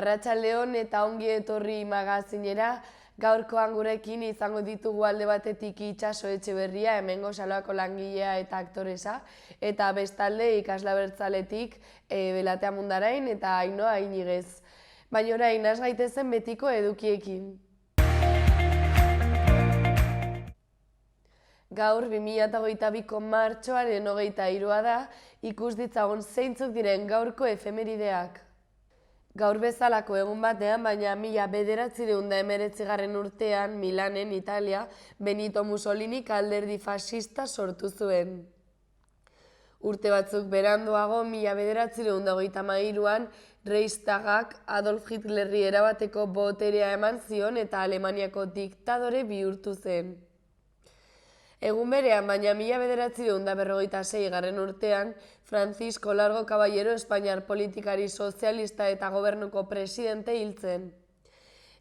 Arratsaldeon eta ongi etorri magazinera, gaurkoan gurekin izango ditugu alde batetik Itxaso Etxeberria, hemengo Saloako langilea eta aktoresa, eta bestalde ikasle abertzaletik Belatea Mundarain eta Ainhoa Ainigez. Baina orain, has gaitezen betiko edukiekin. Gaur 2022ko martxoaren 23 da, ikus ditzagun zeintzuk diren gaurko efemerideak. Gaur bezalako egun batean, baina 1919 urtean, Milanen, Italia, Benito Mussolinik alderdi fascista sortu zuen. Urte batzuk beranduago, 1923an, Reichstagak Adolf Hitlerri erabateko boterea eman zion eta Alemaniako diktadore bihurtu zen. Egun berean, baina 1946 urtean, Francisco Largo Caballero Espainiar politikari sozialista eta gobernuko presidente hil zen.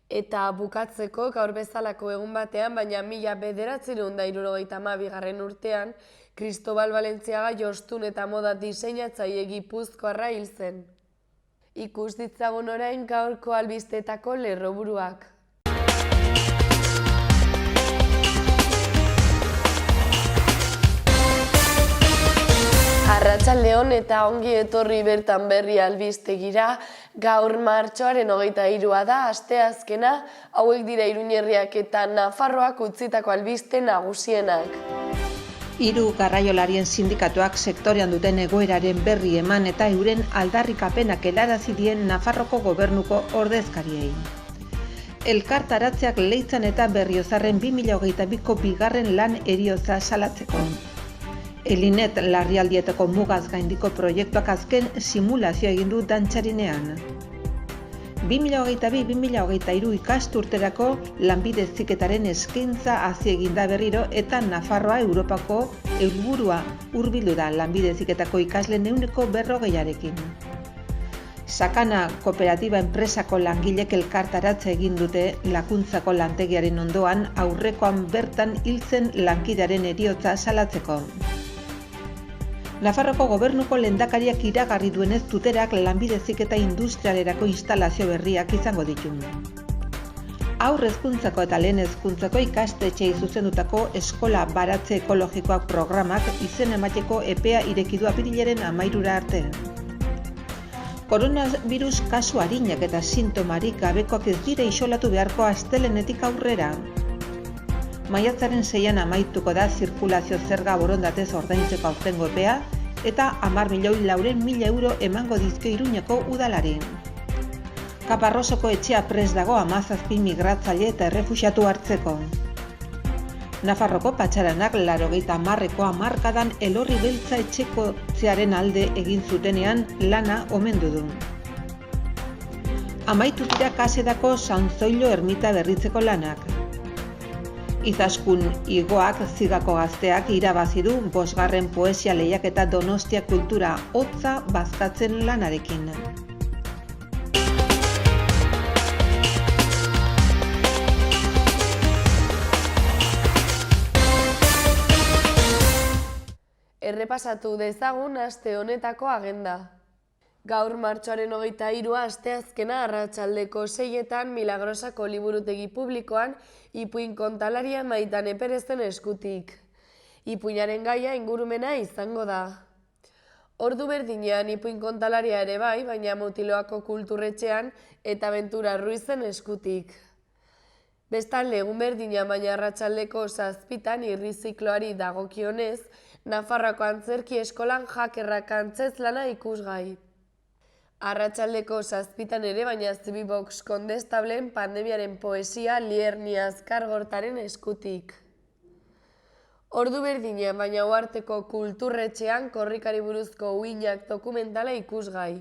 Eta bukatzeko gaur bezalako egun batean, baina 1972 urtean, Cristobal Balenciaga jostun eta moda diseinatzaile gipuzkoarra hil zen. Ikus ditzagun orain gaurko albisteetako lerroburuak. Arratsaldeon eta ongi etorri bertan berri albistegira, gaur martxoaren 23 da, asteazkena, hauek dira Iruñerriak eta Nafarroak utzitako albiste nagusienak. 3 garraiolarien sindikatuak sektorean duten egoeraren berri eman eta euren aldarrikapenak helarazi dien Nafarroko gobernuko ordezkariei. Elkartaratzeak Leitzan eta Berriozarren 2022ko bigarren lan heriotza salatzeko. Elinet larrialdietako mugaz gaindiko proiektuak azken simulazioa egin du Dantxarinean. 2022-2023 ikasturterako lanbide heziketaren eskaintza hasi egin da berriro eta Nafarroa Europako helburua hurbildu da lanbide heziketako ikasleen 40%. Sakana kooperatiba enpresako langilek elkartaratze egin dute lakuntzako lantegiaren ondoan aurrekoan bertan hil zen lankidearen heriotza salatzeko. Nafarroko gobernuko lehendakariak iragarri duenez tuterak lanbide heziketa industrialerako instalazio berriak izango ditu. Haur hezkuntzako eta lehen hezkuntzako ikastetxeei zuzendutako eskola baratze ekologikoak programak izen emateko epea ireki du apirilaren 13 arte. Koronavirus kasu arinak eta sintomarik gabekoak ez dira isolatu beharko astelehenetik aurrera. Maiatzaren 6an amaituko da zirkulazio zerga borondatez ordaintzeko aurtengo epea eta 10.400.000 euro emango dizkio Iruñeko udalari. Kaparrosoko etxea prest dago 17 migratzaile eta errefuxiatu hartzeko. Nafarroko patxaranak 80ko hamarkadan elorri beltza etxekotzearen alde egin zutenean lana omendu du. Amaitu dira Kasedako Sanzoilo ermita berritzeko lanak. Izaskun Igoak Zigako Gazteak irabazi du 5. poesia lehiaketa Donostia kultura hotza bazkatzen lanarekin. Errepasatu dezagun aste honetako agenda. Gaur martxoaren 23 asteazkena arratsaldeko 6etan Milagrosako liburutegi publikoan ipuin kontalaria Maitane Perezen eskutik. Ipuinaren gaia ingurumena izango da. Ordu berdinean ipuin kontalaria ere bai, baina Mutiloako kulturretxean eta Bentura Ruizen eskutik. Bestalde egun berdinean baina arratsaldeko 7etan irrizikloari dagokionez, Nafarroako antzerki eskolan jakerrak antzezlana ikusgai. Arratsaldeko 7etan ere, baina Zibibox kondestablen pandemiaren poesia Lierni Azkargortaren eskutik. Ordu berdinean, baina Uharteko kulturretxean korrikari buruzko uinak dokumentala ikusgai.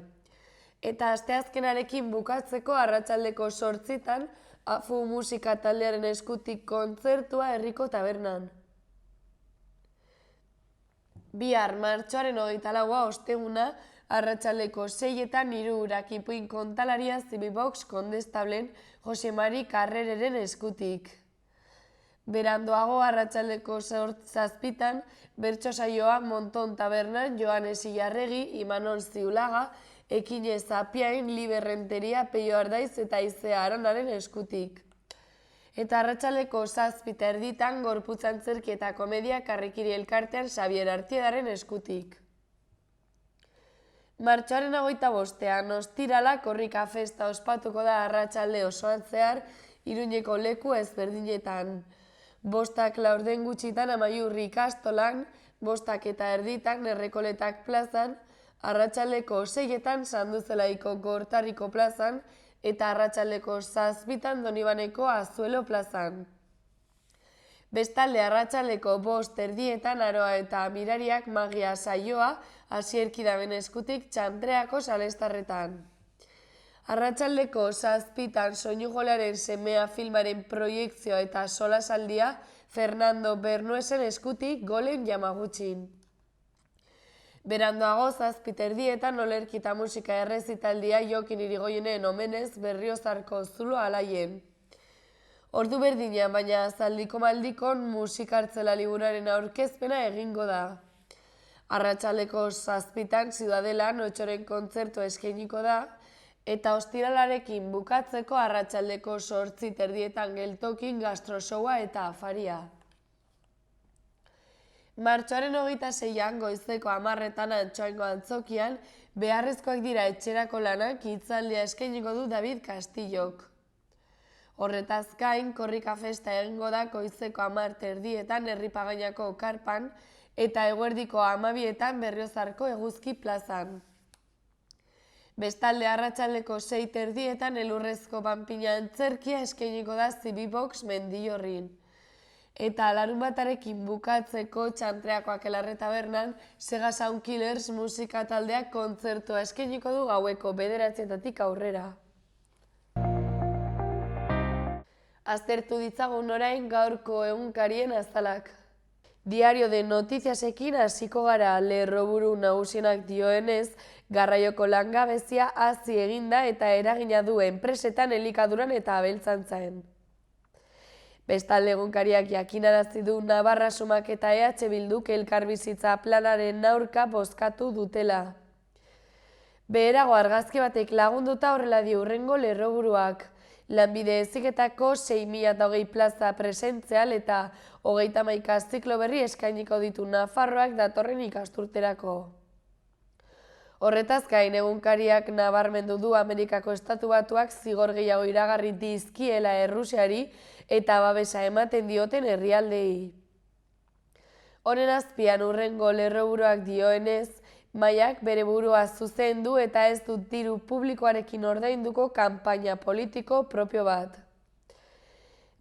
Eta asteazkenarekin bukatzeko arratsaldeko 8etan Afu musika taldearen eskutik kontzertua herriko tabernan. Bihar martxoaren 24 osteguna, arratsaldeko 6etan 3 urak ipuin kontalaria Zibibox kondestablen Jose Mari Carrereren eskutik. Beranduago arratsaldeko 7etan bertso saioa Monton tabernan Joanes Ilarregi, Imanol Ziulaga Ekine Zapiain, Liber Renteria, Peio Ardaiz eta Izea Aronaren eskutik. Eta arratsaldeko 7:30 Gorputz Antzerki eta Komedia Karrikiri elkartean Xabier Artiedaren eskutik. Martxoaren 25ean ostirala korrika festa ospatuko da arratsalde osoan zehar Iruñeko leku ezberdinetan. 5:00 gutxitan Amaiurri ikastolan, 5:30 Errekoletak plazan, arratsaldeko 6etan Sanduzelaiko Gortarriko plazan eta arratsaldeko 7:00 Donibaneko Azuelo plazan. Bestalde arratsaldeko 5:30 Aroa eta Mirariak magia saioa Asier Kidaben eskutik Txantreako Salestarretan. Arratsaldeko 7:00 Soinujolaren semea filmaren proiekzioa eta solasaldia Fernando Bernuesen eskutik Golem Yamagutxin. Beranduago 7:30 Olerki eta musika errezitaldia Jokin Irigoyenen omenez Berriozarko Zulo Alaien. Ordu berdinean, baina zaldiko maldikon musikartzela liburuaren aurkezpena egingo da. Arratsaldeko 7:00 Ziudadelan Otxoren kontzertu eskainiko da, eta ostiralarekin bukatzeko arratsaldeko 8:30 geltokin gastroshowa eta afaria. Martxoaren 26an goizeko 10:00 Antsoaingo antzokian, beharrezkoak dira etxerako lanak hitzaldia eskainiko du David Castillok. Horretaz gain, korrika festa egingo da goizeko 10:30 Herripagainako karpan eta eguerdiko 12:00 Berriozarko Eguzki plazan. Bestalde arratsaldeko 6:30 Elurrezko Panpina antzerkia eskainiko da Zibibox Mendillorrin. Eta larunbatarekin bukatzeko Txantreako Akelarre Tabernan Sega Sound Killers musika taldeak kontzertua eskainiko du gaueko 9:00 aurrera. Aztertu ditzagun orain gaurko egunkarien azalak. Diario de Notiziasekin hasiko gara. Lerroburu nagusienak dioenez, garraioko langabezia hazi eginda eta eragina du enpresetan elikaduran eta abeltzantzaen. Bestalde egunkariak jakinarazi du Navarra Sumak eta EH Bilduk elkarbizitza planaren aurka bozkatu dutela. Beherago argazki batek lagunduta horrela dio hurrengo lerroburuak. Lanbide heziketako 6.020 plaza presentzial eta 31 ziklo berri eskainiko ditu Nafarroak datorren ikasturterako. Horretaz gain egunkariak nabarmendu du Amerikako Estatu Batuak zigor gehiago iragarri dizkiela Errusiari eta babesa ematen dioten herrialdeei. Honen azpian hurrengo lerroburuak dioenez, Mahaiak bere burua zuzendu eta ez du diru publikoarekin ordainduko kanpaina politiko propio bat.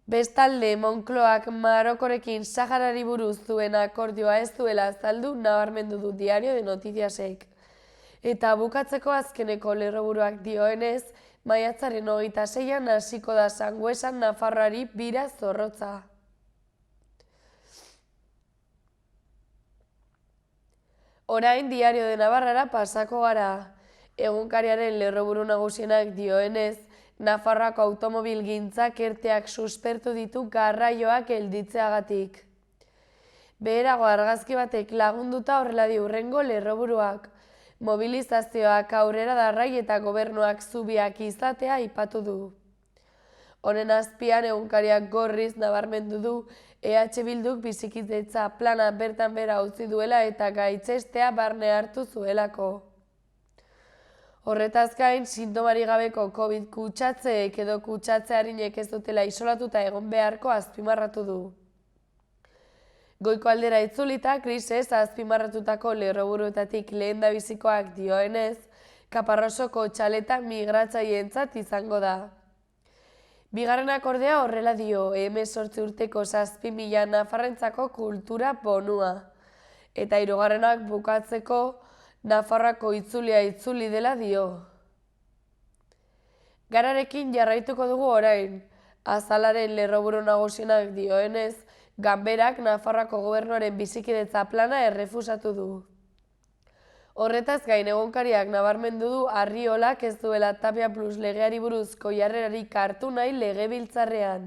Bestalde, Moncloak Marokorekin Saharari buruz zuen akordioa ez duela azaldu nabarmendu du Diario de Notiziasek. Eta bukatzeko azkeneko lerroburuak dioenez, maiatzaren 26an hasiko da Sanguesan Nafarroari bira zorrotza. Orain Diario de Navarrara pasako gara. Egunkariaren lerroburu nagusienak dioenez, Nafarroako automobilgintzak erteak suspertu ditu garraioak gelditzeagatik. Beherago argazki batek lagunduta horrela dio hurrengo lerroburuak. Mobilizazioak aurrera darrai eta gobernuak zubiak izatea aipatu du. Honen azpian egunkariak gorriz nabarmendu du EH Bilduk bizikidetza plana bertan bera utzi duela eta gaitzestea barne hartu zuelako. Horretaz gain, sintomari gabeko COVID kutsatzeek edo kutsatze arinek ez dutela isolatuta egon beharko azpimarratu du. Goiko aldera itzulita, krisez azpimarratutako lerroburuetatik lehendabizikoak dioenez, Kaparrosoko txaleta migratzaientzat izango da. Bigarren akordea horrela dio, 18 urteko 7.000 nafarrentzako kultura bonua. Eta hirugarrenak bukatzeko Nafarroako itzulia itzuli dela dio. Gararekin jarraituko dugu orain. Azalaren lerroburu nagusienak dioenez, Ganberak Nafarroako gobernuaren bizikidetza plana errefusatu du. Horretaz gain egunkariak nabarmendu du Arriolak ez duela Tapia Plus legeari buruzko jarrerarik hartu nahi legebiltzarrean.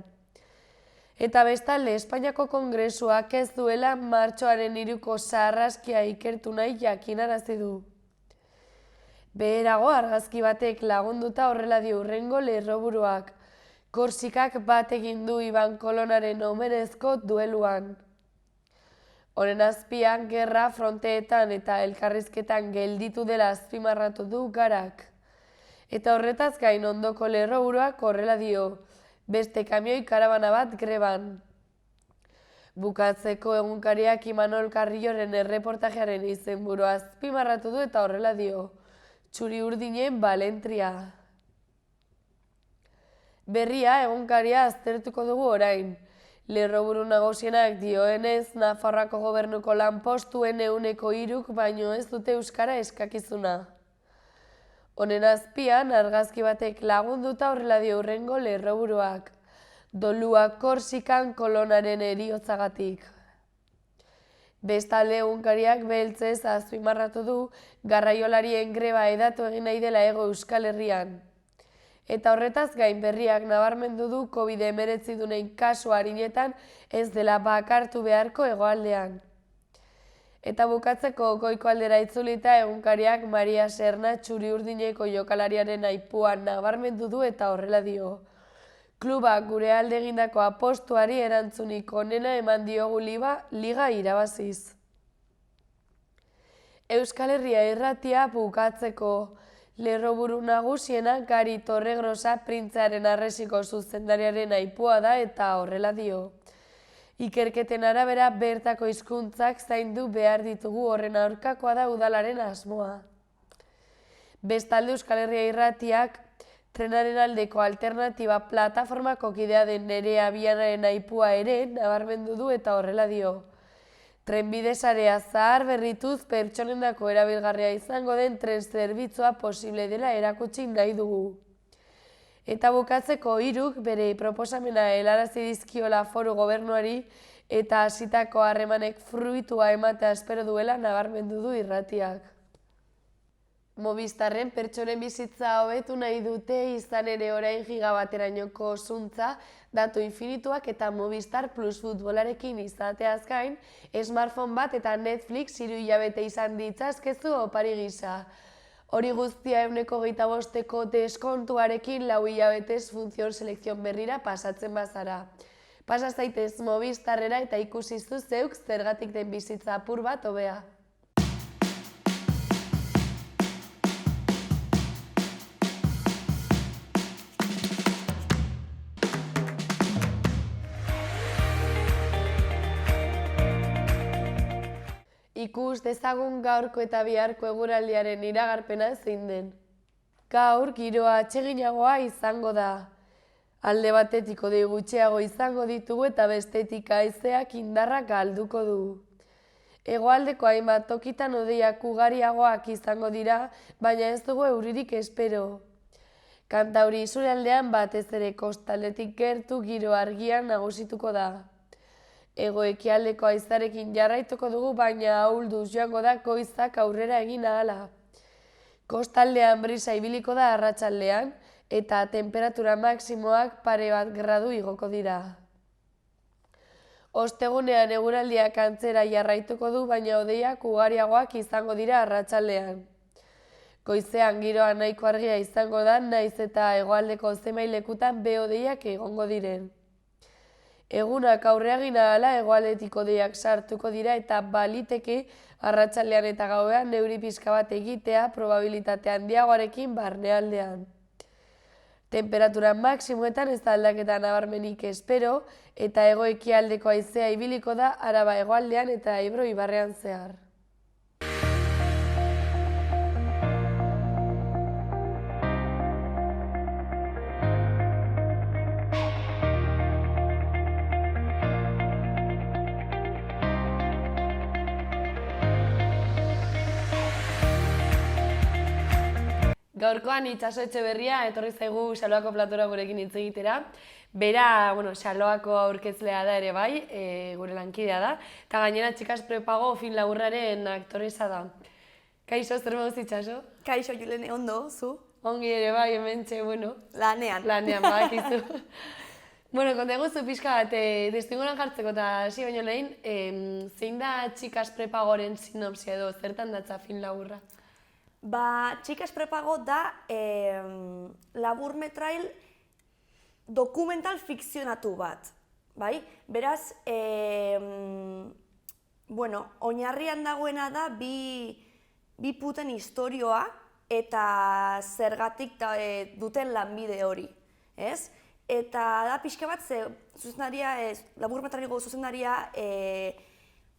Eta bestalde Espainiako Kongresuak ez duela martxoaren 3ko sarraskia ikertu nahi jakinarazi du. Beherago argazki batek lagunduta horrela dio hurrengo lerroburuak. Korsikak bat egin du Iban Kolonaren omenezko dueluan. Honen azpian, gerra fronteetan eta elkarrizketan gelditu dela azpimarratu du Garak. Eta horretaz gain ondoko lerroburuak horrela dio, beste kamioi karabana bat greban. Bukatzeko egunkariak Imanol Carrilloren erreportajearen izenburua azpimarratu du eta horrela dio, txuri urdinen balentria. Berria egunkaria aztertuko dugu orain. Lerroburu nagusienak dioenez, Nafarroako gobernuko lanpostuen 3% baino ez dute euskara eskakizuna. Honen azpian, argazki batek lagunduta horrela dio hurrengo lerroburuak. Dolua Korsikan kolonaren heriotzagatik. Bestalde egunkariak beltzez azpimarratu du garraiolarien greba edatu egin nahi dela Hego Euskal Herrian. Eta horretaz gain berriak nabarmendu du COVID-19 dunen kasu arinetan ez dela bakartu beharko hegoaldean. Eta bukatzeko goiko aldera itzulita egunkariak Maria Serna txuri urdineko jokalariaren aipuan nabarmendu du eta horrela dio. Klubak gure alde egindako apostuari erantzunik onena eman diogu liga irabaziz. Euskal Herria irratia bukatzeko. Lerroburu nagusiena Gari Torregrosa printzearen arresiko zuzendariaren aipua da eta horrela dio. Ikerketen arabera bertako hizkuntzak zaindu behar ditugu horren aurkakoa da udalaren asmoa. Bestalde Euskal Herria irratiak trenaren aldeko alternatiba plataformako kidea den Nerea Bianaren aipua ere nabarmendu du eta horrela dio. Trenbide sarea zahar berrituz pertsonendako erabilgarria izango den tren zerbitzua posible dela erakutsi nahi dugu. Eta bukatzeko Hiruk bere proposamena helarazi dizkiola foru gobernuari eta hasitako harremanek fruitua ematea espero duela nabarmendu du irratiak. Movistarren pertsonen bizitza hobetu nahi dute izan ere orain gigabaterainoko zuntza, datu infinituak eta Movistar Plus futbolarekin izateaz gain, smartphone bat eta Netflix 3 hilabete izan ditzazkezu opari gisa. Hori guztia 125eko deskontuarekin 4 hilabetez funzion selekzion berrira pasatzen bazara. Pasa zaitez Movistarrera eta ikusizu zeuk zergatik den bizitza apur bat hobea. Ikus dezagun gaurko eta biharko eguraldiaren iragarpena zein den. Gaur giroa atseginagoa izango da. Alde batetik hodei gutxiago izango ditugu eta bestetik haizeak indarra galduko du. Hegoaldeko hainbat tokitan hodeiak ugariagoak izango dira, baina ez dugu euririk espero. Kantauri isurialdean batez ere kostaldetik gertu giro argian nagusituko da. Hego-ekialdeko haizearekin jarraituko dugu, baina ahulduz joango da goizak aurrera egin ahala. Kostaldean brisa ibiliko da arratsaldean eta temperatura maximoak pare bat gradu igoko dira. Ostegunean eguraldiak antzera jarraituko du, baina hodeiak ugariagoak izango dira arratsaldean. Goizean giroa nahiko argia izango da, naiz eta hegoaldeko zenbait lekutan behe-hodeiak egongo diren. Egunak aurrera egin ahala hegoaldetik hodeiak sartuko dira eta baliteke arratsaldean eta gauean euri pixka bat egitea probabilitate handiagoarekin barnealdean. Temperatura maximoetan ez da aldaketa nabarmenik espero eta hego-ekialdeko haizea ibiliko da Araba hegoaldean eta Ebro ibarrean zehar. Gaurkoan Itxaso Etxeberria etorri zaigu Xaloako platora gurekin hitz egitera. Bera, Xaloako aurkezlea da ere bai, gure lankidea da. Eta gainera Txikas Prepago film laburraren aktoresa da. Kaixo, zer moduz Itxaso? Kaixo, Julene, ondo, zu? Ongi ere bai, hementxe, Lanean. Lanean, badakizu. Konta eguzu pixka bat, testuinguran jartzeko eta hasi baino lehen, zein da Txikas Prepagoren sinopsia edo, zertan datza film laburra? Chicas Prepago da laburmetrail dokumental fikzionatu bat, bai? Beraz, oinarrian dagoena da bi puten istorioa eta zergatik duten lanbide hori, ez? Eta da pixka bat, laburmetraileko zuzendaria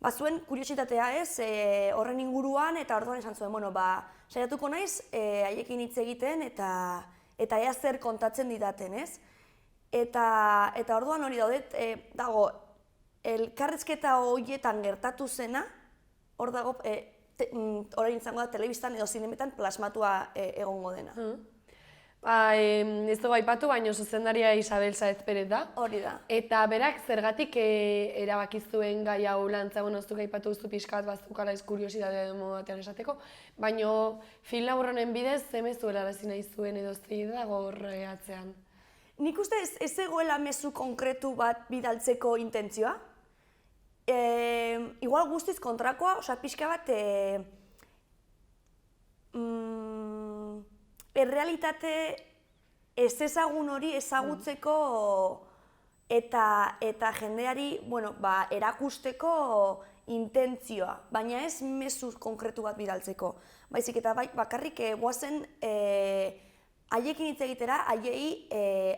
bazuen kuriositatea, ez? Horren inguruan, eta orduan esan zuen, saiatuko naiz haiekin hitz egiten eta ea zer kontatzen didaten, ez? Eta orduan hori dago, elkarrizketa horietan gertatu zena, hor dago, orain izango da telebistan edo zinemetan plasmatua egongo dena. Ez dugu aipatu, baina zuzendaria Isabel Saez Perez da. Hori da. Eta berak zergatik erabaki zuen gai hau lantza, zuk aipatu duzu pixkat, bazukala ez kuriositatea edo modu batean esateko, baina film labur honen bidez, ze mezu helarazi nahi zuen edo zei dago horre atzean? Nik uste ez zegoela mezu konkretu bat bidaltzeko intentzioa. Igual guztiz kontrakoa, pixka bat errealitate ez ezagun hori ezagutzeko eta jendeari erakusteko intentzioa, baina ez mezu konkretu bat bidaltzeko. Baizik eta bakarrik goazen haiekin hitz egitera, haiei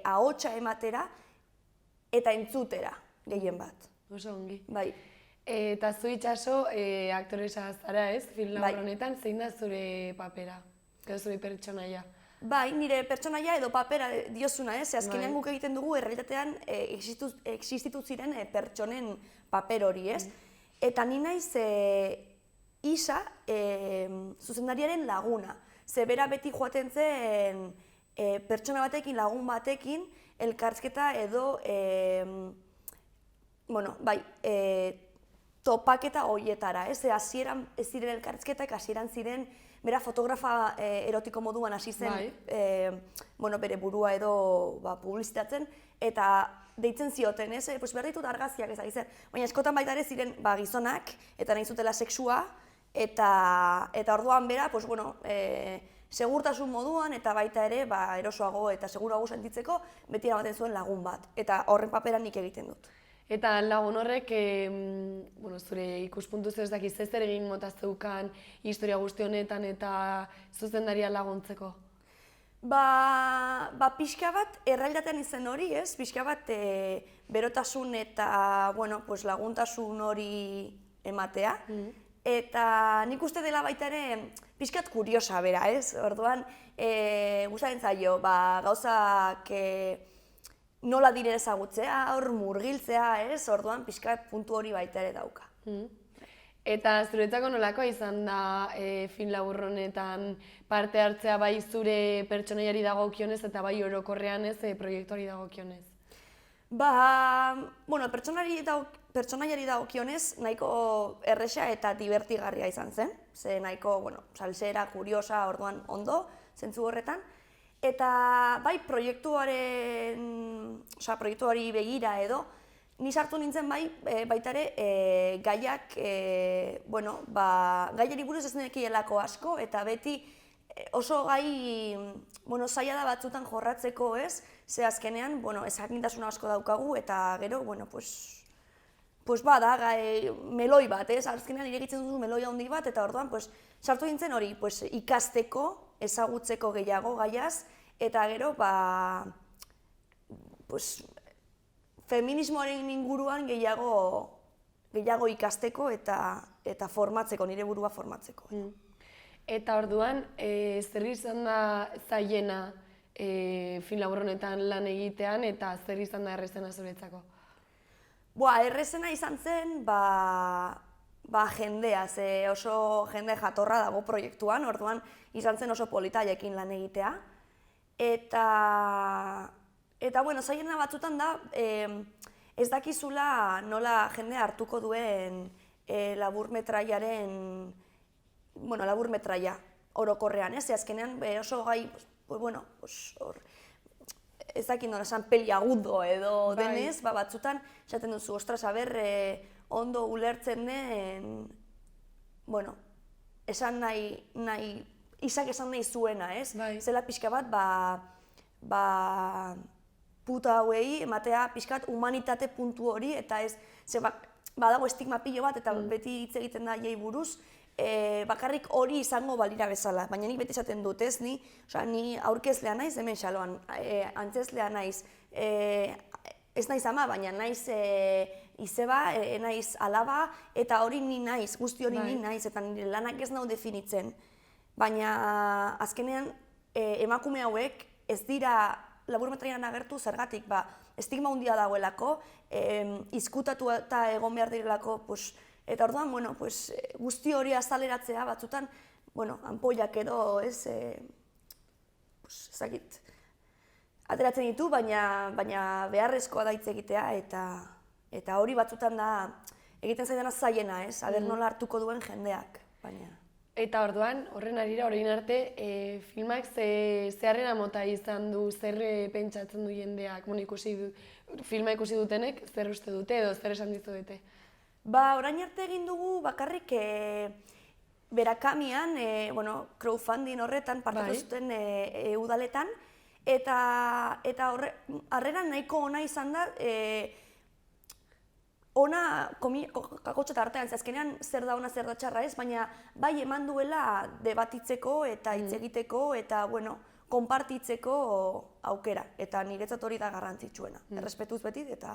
ahotsa ematera eta entzutera gehien bat. Oso ongi. Bai. Eta zu Itxaso, aktoresa zara ez, film labur honetan, zein da zure papera? Edo zure pertsonaia? Bai, nire pertsonaia edo papera diozuna, ez? Azkenean guk egiten dugu errealitatean existitu ziren pertsonen paper hori, ez? Eta ni naiz Isa zuzendariaren laguna. Ze bera beti joaten zen pertsona batekin, lagun batekin, elkarrizketa edo topaketa horietara, ez? Hasieran ez ziren elkarrizketak, hasieran ziren bera fotografa erotiko moduan hasi zen bere burua edo publizitatzen, eta deitzen zioten, ez? Behar ditut argazkiak ez zer. Baina eskotan baita ere ziren gizonak, eta nahi zutela sexua, eta orduan bera, segurtasun moduan, eta baita ere erosoago eta segurago sentitzeko, beti eramaten zuen lagun bat. Eta horren papera nik egiten dut. Eta lagun horrek, zure ikuspuntuz ez dakiz zer egin mota zeukan historia guzti honetan eta zuzendaria laguntzeko? Pixka bat errealitatean izen hori, ez? Pixka bat berotasun eta laguntasun hori ematea. Eta nik uste dela baita ere pixkat kuriosa bera, ez? Orduan, gustaren zaio, gauzak nola diren ezagutzea, hor murgiltzea, ez? Orduan, pixkat puntu hori baita ere dauka. Eta zuretzako nolakoa izan da film labur honetan parte hartzea bai zure pertsonaiari dagokionez eta bai orokorrean ez proiektuari dagokionez? Pertsonaiari dagokionez nahiko erresa eta divertigarria izan zen. Ze nahiko, salsera, kuriosa, orduan ondo, zentzu horretan. Eta bai proiektuari begira edo, ni sartu nintzen baita ere gaiak, gaiari buruz ez nekielako asko, eta beti oso gai zaila da batzutan jorratzeko, ez? Ze azkenean, ezakintasun asko daukagu, eta gero, bada, meloi bat, ez? Azkenean irekitzen duzu meloi handi bat, eta orduan, sartu nintzen hori, ikasteko, ezagutzeko gehiago gaiaz, eta gero, feminismoaren inguruan gehiago ikasteko eta formatzeko, nire burua formatzeko. Eta orduan, zer izan da zailena film labur honetan lan egitean eta zer izan da errezena zuretzako? Errezena izan zen, jendea, ze oso jende jatorra dago proiektuan, orduan izan zen oso polita haiekin lan egitea. Eta, zailena batzutan da, ez dakizula nola jende hartuko duen laburmetraia orokorrean, ez? Azkenean oso gai, ez dakit nola esan peliagudo edo denez, batzutan esaten duzu, ostras, ondo ulertzen den, esan nahi Isak esan nahi zuena, ez? Bai. Zela pixka bat, puta hauei ematea pixka bat humanitate puntu hori, eta ez, badago estigma pilo bat, eta beti hitz egiten da jai buruz, bakarrik hori izango balira bezala, baina nik beti esaten dut, ez, ni aurkezlea naiz, hemen xaloan, antzezlea naiz, ez naiz ama, baina naiz izeba, naiz alaba, eta hori ni naiz, guzti hori ni naiz, eta nire lanak ez nau definitzen. Baina azkenean emakume hauek ez dira laburmetraian agertu zergatik, estigma handia dagoelako, izkutatu eta egon behar direlako, eta orduan, guzti hori azaleratzea batzutan, anpoiak edo, ezagit, ateratzen ditu, baina beharrezkoa da hitz egitea, eta hori batzutan da egiten zaidana zaiena, aber nola hartuko duen jendeak, baina. Eta orduan, horren arira, orain arte, filmak zeharrera mota izan du, zer pentsatzen du jendeak, filma ikusi dutenek, zer uste dute edo zer esan dizuete? Orain arte egin dugu bakarrik Berakamian, crowdfunding horretan, partatu zuten udaletan, eta harrera nahiko ona izan da, ona kakotxeta artean, azkenean zer da ona zer da txarra ez, baina bai eman duela debatitzeko eta hitz egiteko eta, konpartitzeko aukera, eta niretzat hori da garrantzitsuena, errespetuz beti eta...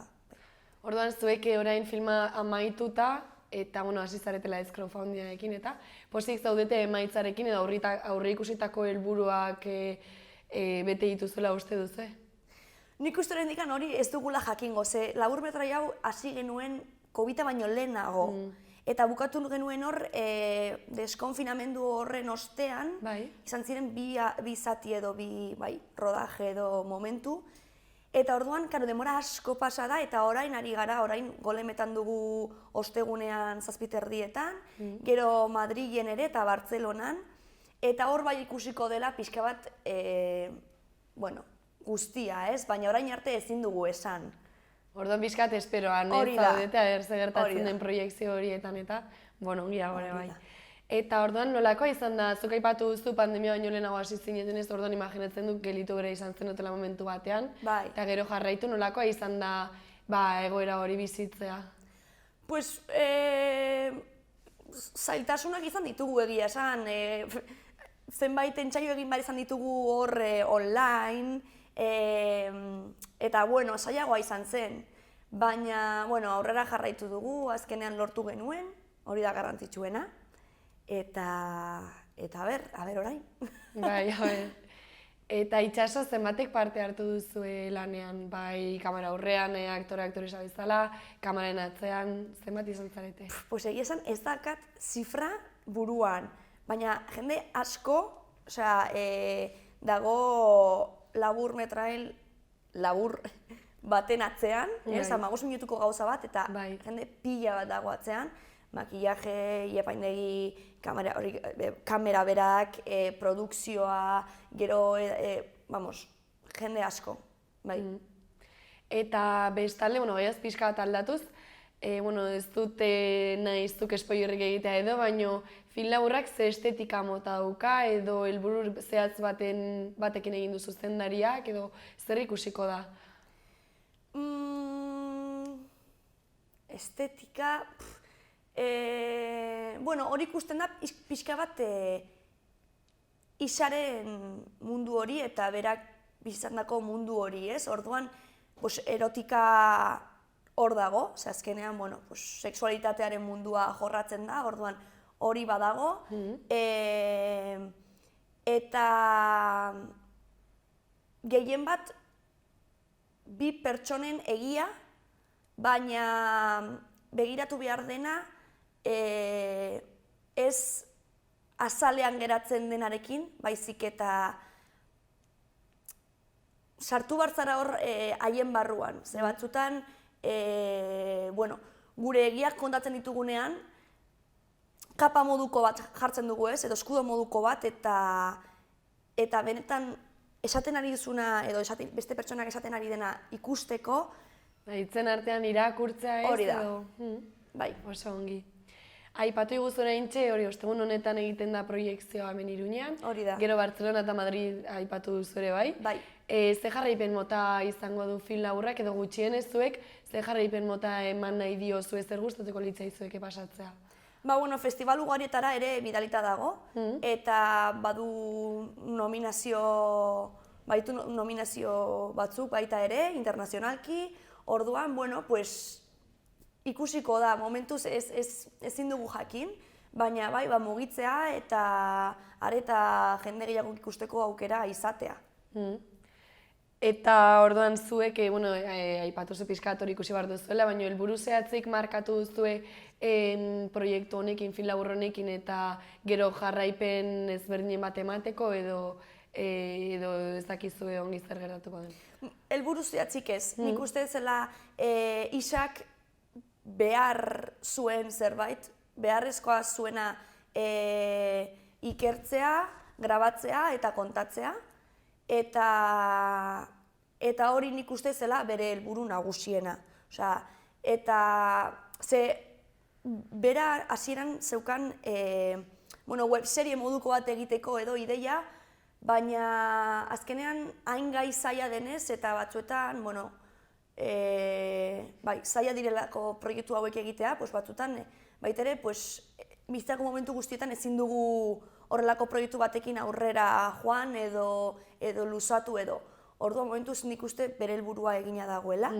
Orduan, zuek orain filma amaituta, eta hasi zaretela ez crowdfundingarekin, eta pozik zaudete emaitzarekin edo aurre ikusitako helburuak bete dituzuela uste duzu? Nik uste horrendikan hori ez dugula jakingo, ze laburmetrai hau hasi genuen COVID-a baino lehenago. Eta bukatu genuen hor, deskonfinamendu horren ostean, izan ziren bi zati edo bi rodaje edo momentu. Eta orduan, denbora asko pasa da, eta orain ari gara, orain golemetan dugu ostegunean 7:00, gero Madrilen ere eta Bartzelonan, eta hor bai ikusiko dela pixka bat, guztia, ez? Baina orain arte ezin dugu esan. Orduan pixkat esperoan, ez zaudete, zer gertatzen den proiekzio horietan eta, ongia gore bai. Eta orduan nolakoa izan da, zuk aipatu duzu pandemia baino lehenago hasi zineten ez, orduan imaginatzen duk gelitu gara izan zenutela momentu batean, eta gero jarraitu nolakoa izan da egoera hori bizitzea? Zailtasunak izan ditugu egia esan, zenbait entsaio egin behar izan ditugu hor online, eta zailagoa izan zen, baina aurrera jarraitu dugu, azkenean lortu genuen, hori da garrantzitsuena. Eta ber orain. Bai, Eta itxaso zenbatek parte hartu duzue lanean, bai kamera aurrean, aktore-aktoresa bezala, kameraren atzean, zenbat izan zarete? Egia esan ez dakat zifra buruan, baina jende asko, dago labur baten atzean, 15 minutuko gauza bat, eta jende pila bat dago atzean, makillaje, iepaindegi, kamera berak, produkzioa, gero, jende asko, bai. Eta bestalde, gaiaz pixka bat aldatuz, ez dute nahiztuk spoilerrik egitea edo, baina film laburrak ze estetika mota dauka edo helburu zehatz batekin egin duzu zuzendariak edo zer ikusiko da? Estetika... hori ikusten da pixka bat Isaren mundu hori eta berak bizitandako mundu hori, ez? Orduan, erotika hor dago, azkenean, sexualitatearen mundua jorratzen da, orduan hori badago, eta gehien bat bi pertsonen egia, baina begiratu behar dena ez azalean geratzen denarekin, baizik eta sartu bartzara hor haien barruan. Ze batzutan, gure egiak kontatzen ditugunean, kapa moduko bat jartzen dugu ez, edo eskudo moduko bat, eta benetan esaten ari duzuna, edo beste pertsonak esaten ari dena ikusteko, Hitzen artean irakurtzea ez, hori da. Bai, oso ongi. Aipatu iguzun egintxe, hori ostegun honetan egiten da proiektzioa hemen Iruñean. Hori da. Gero Bartzelona eta Madrid aipatu duzu ere bai. Bai. Ze jarraipen mota izango du film laburrak edo gutxienez zuek, ze jarraipen mota eman nahi diozu zer gustatuko litzaizuek pasatzea? Bueno, festival ugarietara ere bidalita dago, eta badu nominazio batzuk baita ere, internazionalki, orduan, bueno, pues, ikusiko da, momentuz ezin dugu jakin, baina bai, mugitzea eta areta jende gehiago ikusteko aukera izatea. Eta orduan zuek, aipatu zu pixkat hori ikusi behar duzuela, baina helburu zehatzik markatu duzue proiektu honekin, film labur honekin, eta gero jarraipen ezberdinen bat emateko edo ez dakizue ongi zer gertatuko den? Helburu zehatzik ez. Nik uste zela isak behar zuen zerbait, beharrezkoa zuena ikertzea, grabatzea eta kontatzea, eta hori nik uste zela bere helburu nagusiena. Eta bera hasieran zeukan webserie moduko bat egiteko edo ideia, baina azkenean hain gai zaila denez eta batzuetan, zaila direlako proiektu hauek egitea, batzuetan baita ere, bizitzako momentu guztietan ezin dugu horrelako proiektu batekin aurrera joan edo luzatu edo. Orduan momentuz nik uste bere helburua egina dagoela.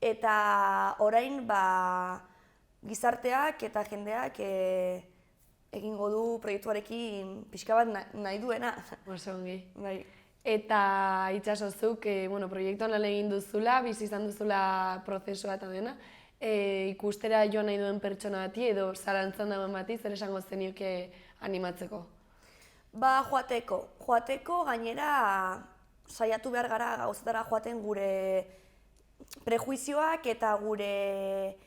Eta orain gizarteak eta jendeak egingo du proiektuarekin pixka bat nahi duena. Oso ongi. Eta Itxasozuk proiektuan lan egin duzula, bizi izan duzula prozesua eta dena, ikustera joan nahi duen pertsona bati edo zalantzan dagoen bati zer esango zenioke animatzeko? Joateko gainera saiatu behar gara gauzetara joaten gure prejuizioak eta gure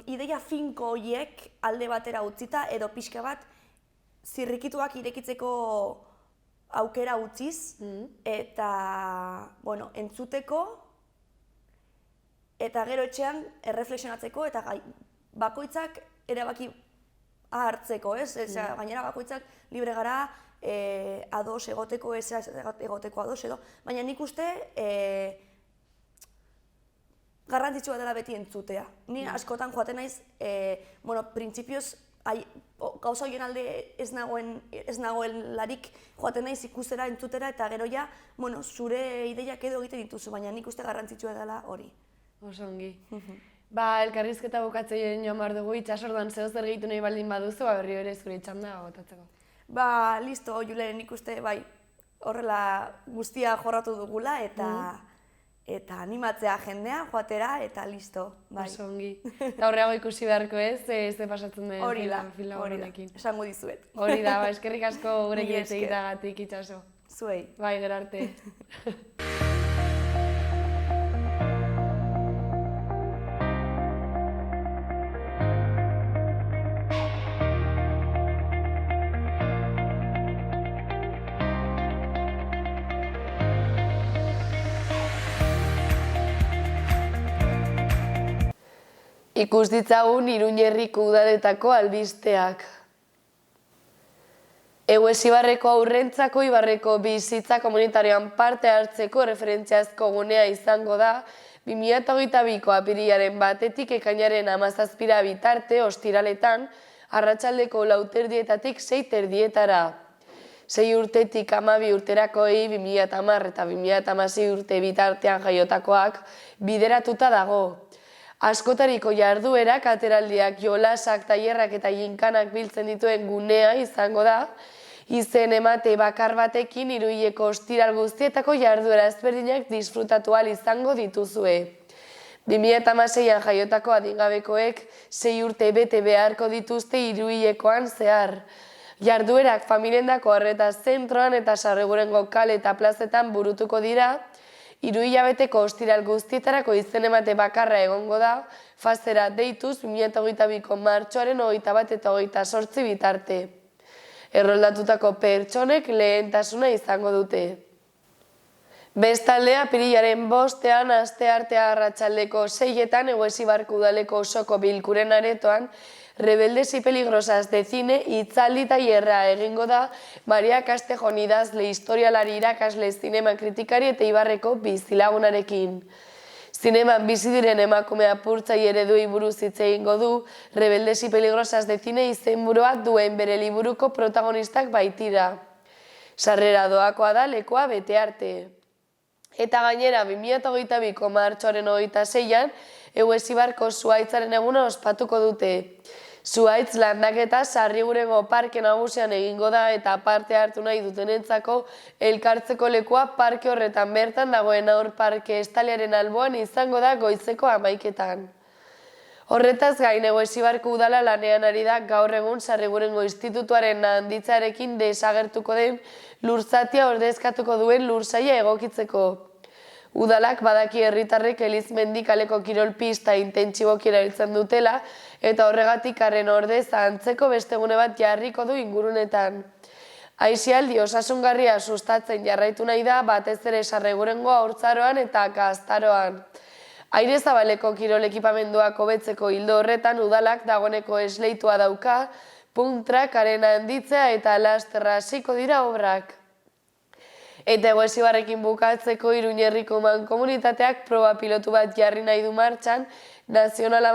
ideia finko horiek alde batera utzita edo pixka bat zirrikituak irekitzeko aukera utziz eta entzuteko eta gero etxean erreflexionatzeko eta bakoitzak erabaki hartzeko, gainera bakoitzak libre gara ados egoteko, ez egoteko ados edo, baina nik uste garrantzitsua dela beti entzutea. Ni askotan joaten naiz, printzipioz gauza horien alde ez nagoelarik joaten naiz ikustera, entzutera eta gero ja, zure ideiak edo egiten dituzu, baina nik uste garrantzitsua dela hori. Oso ongi. Elkarrizketa bukatzeien joan behar dugu, Itxasorduan zeo zer gehitu nahi baldin baduzu, berriro ere zure txanda botatzeko. Listo, Julen, nik uste horrela guztia jorratu dugula eta animatzea jendea, joatera, eta listo. Oso ongi. Eta horreago ikusi beharko ez, ze pasatzen den film honekin. Esango dizuet. Hori da, eskerrik asko gurekin ez egitagatik, Itxaso. Zuei. Bai, gero arte. Ikus ditzagun Iruñerriko udaletako albisteak. Eguesibarreko aurrentzako Ibarreko bizitza komunitarioan parte hartzeko referentziazko gunea izango da 2022ko apirilaren 1 ekainaren 17 bitarte ostiraletan arratsaldeko 4:00 6:30. 6 urtetik 12 urterakoei 2010 eta 2016 urte bitartean jaiotakoak bideratuta dago. Askotariko jarduerak, ateraldiak, jolasak, tailerrak eta jinkanak biltzen dituen gunea izango da, izen emate bakar batekin Iruñeko ostiral guztietako jarduera ezberdinak disfrutatu ahal izango dituzue. 2016an jaiotako adingabekoek 6 urte bete beharko dituzte Iruñekoan zehar. Jarduerak familiendako arreta zentroan eta Sarregurengo kale eta plazetan burutuko dira, 3 hilabeteko ostiral guztietarako izen emate bakarra egongo da, fazera deituz 2022ko martxoaren 21 eta 28 bitarte. Erroldatutako pertsonek lehentasuna izango dute. Bestalde, apirilaren 5ean asteartea arratsaldeko 6etan Eguesibarko udaleko osoko bilkuren aretoan Rebeldes y Peligrosas de Cine hitzaldi tailerra egingo da Maria Castejon idazle, historialari, irakasle, zinema kritikari eta Ibarreko bizilagunarekin. Zineman bizi diren emakume apurtzaile ereduei buruz hitz egingo du Rebeldes y Peligrosas de Cine izenburua duen bere liburuko protagonistak baitira. Sarrera doakoa da lekua bete arte. Eta gainera, 2022ko martxoaren 26an, Eguesibarko Zuhaitzaren eguna ospatuko dute. Zuhaitz landaketa Sarrigurengo parke nagusian egingo da eta parte hartu nahi dutenentzako elkartzeko lekua parke horretan bertan dagoen Aur Parke estaliaren alboan izango da goizeko 11etan. Horretaz gain Eguesibarko udala lanean ari da gaur egun Sarrigurengo Institutuaren handitzearekin desagertuko den lurzatia ordezkatuko duen lursaila egokitzeko. Udalak badaki herritarrek Elizmendi kaleko kirol pista intentsiboki erabiltzen dutela eta horregatik haren ordez antzeko beste gune bat jarriko du ingurunetan. Aisialdi osasungarria sustatzen jarraitu nahi da batez ere Sarrigurengo haurtzaroan eta gaztaroan. Aire zabaleko kirol ekipamenduak hobetzeko ildo horretan udalak dagoeneko esleitua dauka, puntrak arena handitzea eta lasterra hasiko dira obrak. Eta Eguesibarrekin bukatzeko Iruñerriko mankomunitateak proba pilotu bat jarri nahi du martxan, Nazional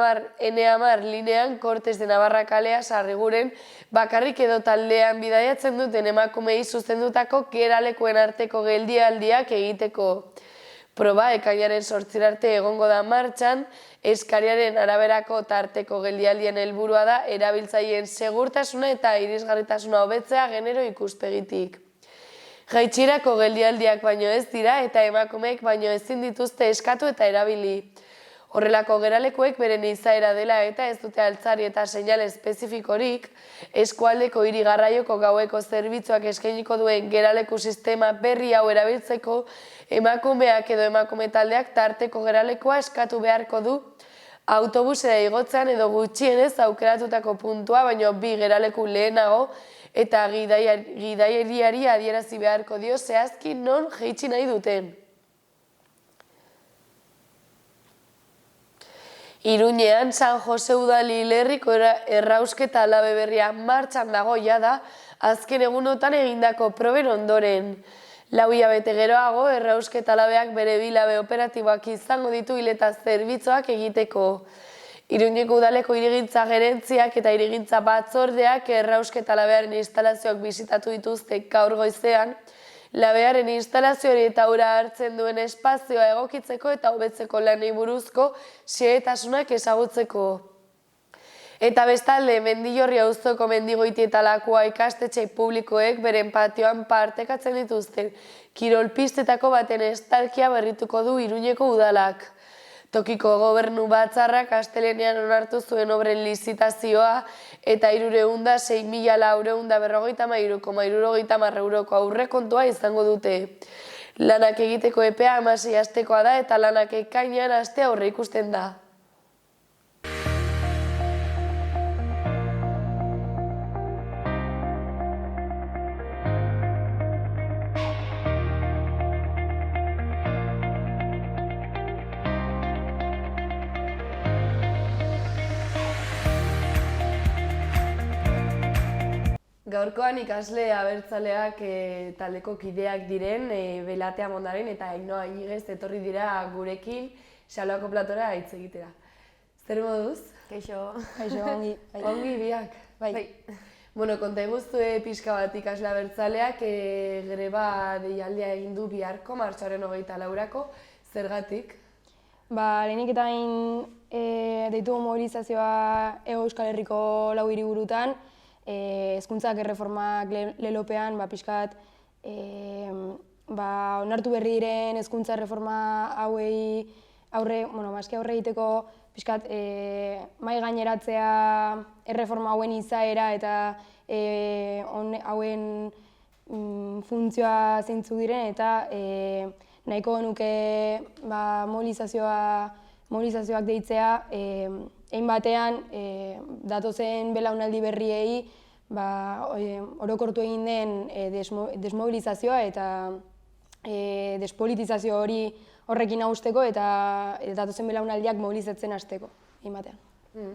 10 N10 linean Cortes de Navarra kalea Sarriguren bakarrik edo taldean bidaiatzen duten emakumei zuzendutako geralekuen arteko geldialdiak egiteko. Proba ekainaren 8 arte egongo da martxan, eskariaren araberako tarteko geldialdien helburua da erabiltzaileen segurtasuna eta irisgarritasuna hobetzea genero ikuspegitik. Jaitsierako geldialdiak baino ez dira eta emakumeek baino ezin dituzte eskatu eta erabili. Horrelako geralekuek beren izaera dela eta ez dute altzari eta seinale espezifikorik, eskualdeko hiri garraioko gaueko zerbitzuak eskainiko duen geraleku sistema berri hau erabiltzeko, emakumeak edo emakume taldeak tarteko geralekua eskatu beharko du, autobusera igotzean edo gutxienez aukeratutako puntua baino 2 geraleku lehenago, eta gidariari adierazi beharko dio zehazki non jaitsi nahi duten. Iruñean San Jose udali lerriko errausketa alabe berria martxan dago jada azken egunotan egindako proben ondoren. 4 hilabete geroago errausketa alabeak bere bilabe operatiboak izango ditu hileta zerbitzuak egiteko. Iruñeko udaleko hirigintza gerentziak eta hirigintza batzordeak errausketa labearen instalazioak bisitatu dituzte gaur goizean, labearen instalazioari eta ura hartzen duen espazioa egokitzeko eta hobetzeko lanei buruzko xehetasunak ezagutzeko. Eta bestalde, Mendillorri auzoko Mendigoiti eta Lakua ikastetxe publikoek beren patioan partekatzen dituzten kirolpistetako baten estalkia berrituko du Iruñeko udalak. Tokiko gobernu batzarrak astelehenean onartu zuen obren lizitazioa eta 6.453,70 euroko aurrekontua izango dute. Lanak egiteko epea 16 astekoa da eta lanak ekainean aste aurre ikusten da. Gaurkoan ikasle abertzaleak taldeko kideak diren Belatea Mondaren eta Ainhoa Inigez etorri dira gurekin Xaloako platora hitz egitera. Zer moduz? Kaixo. Kaixo, ongi. Ongi biak. Bai. Bueno, konta iguztue pixka bat ikasle abertzaleak greba deialdia egin du biharko, martxoaren 24-ako, zergatik? Lehenik eta deitu mobilizazioa Hego Euskal Herriko 4 hiriburutan, hezkuntzak erreformak lelopean pixkat onartu berri diren hezkuntza erreforma hauei aurre egiteko pixkat mahai gaineratzea erreforma hauen izaera eta hauen funtzioa zeintzuk diren eta nahiko nuke mobilizazioak deitzea egin batean datozen belaunaldi berriei orokortu egin den desmobilizazioa despolitizazio hori horrekin agusteko eta datozen belaunaldiak mobilizatzen hasteko, batean.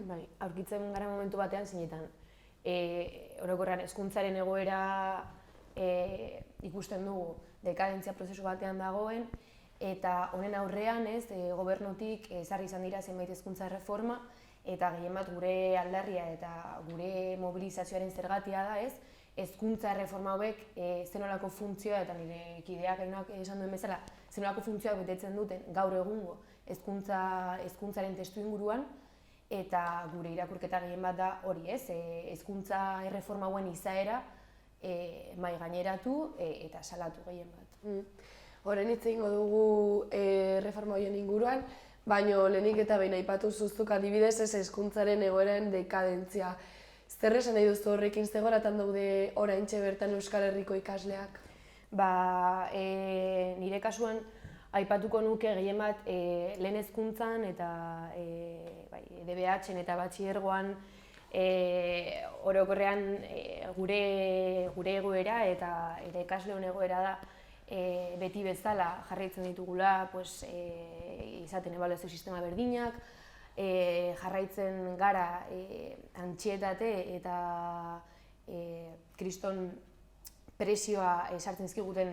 Bai, aurkitzen gara momentu batean zeinetan. Orokorrean hezkuntzaren egoera ikusten dugu dekadentzia prozesu batean dagoen, eta honen aurrean gobernutik ezarri izan dira zenbait hezkuntza erreforma, eta gehien bat gure aldarria eta gure mobilizazioaren zergatia da, hezkuntza erreforma hauek zenolako funtzioa, eta nire kideak esan duen bezala, zenolako funtzioak betetzen duten gaur egungo hezkuntzaren testu inguruan, eta gure irakurketa gehien bat da hori, hezkuntza erreforma hauen izaera mahai gaineratu eta salatu gehien bat. Horren hitz egingo dugu erreforma horien inguruan, baina lehenik eta behin aipatu zuzuk adibidez hezkuntzaren egoeraren dekadentzia. Zer esan nahi duzu horrekin, ze goratan daude oraintxe bertan Euskal Herriko ikasleak? Nire kasuan aipatuko nuke gehien bat lehen hezkuntzan eta DBH-en eta batxilergoan orokorrean gure egoera eta ikasleon egoera da beti bezala jarraitzen ditugula izaten ebaluazio sistema berdinak, jarraitzen gara antsietate eta kriston presioa sartzen zizkiguten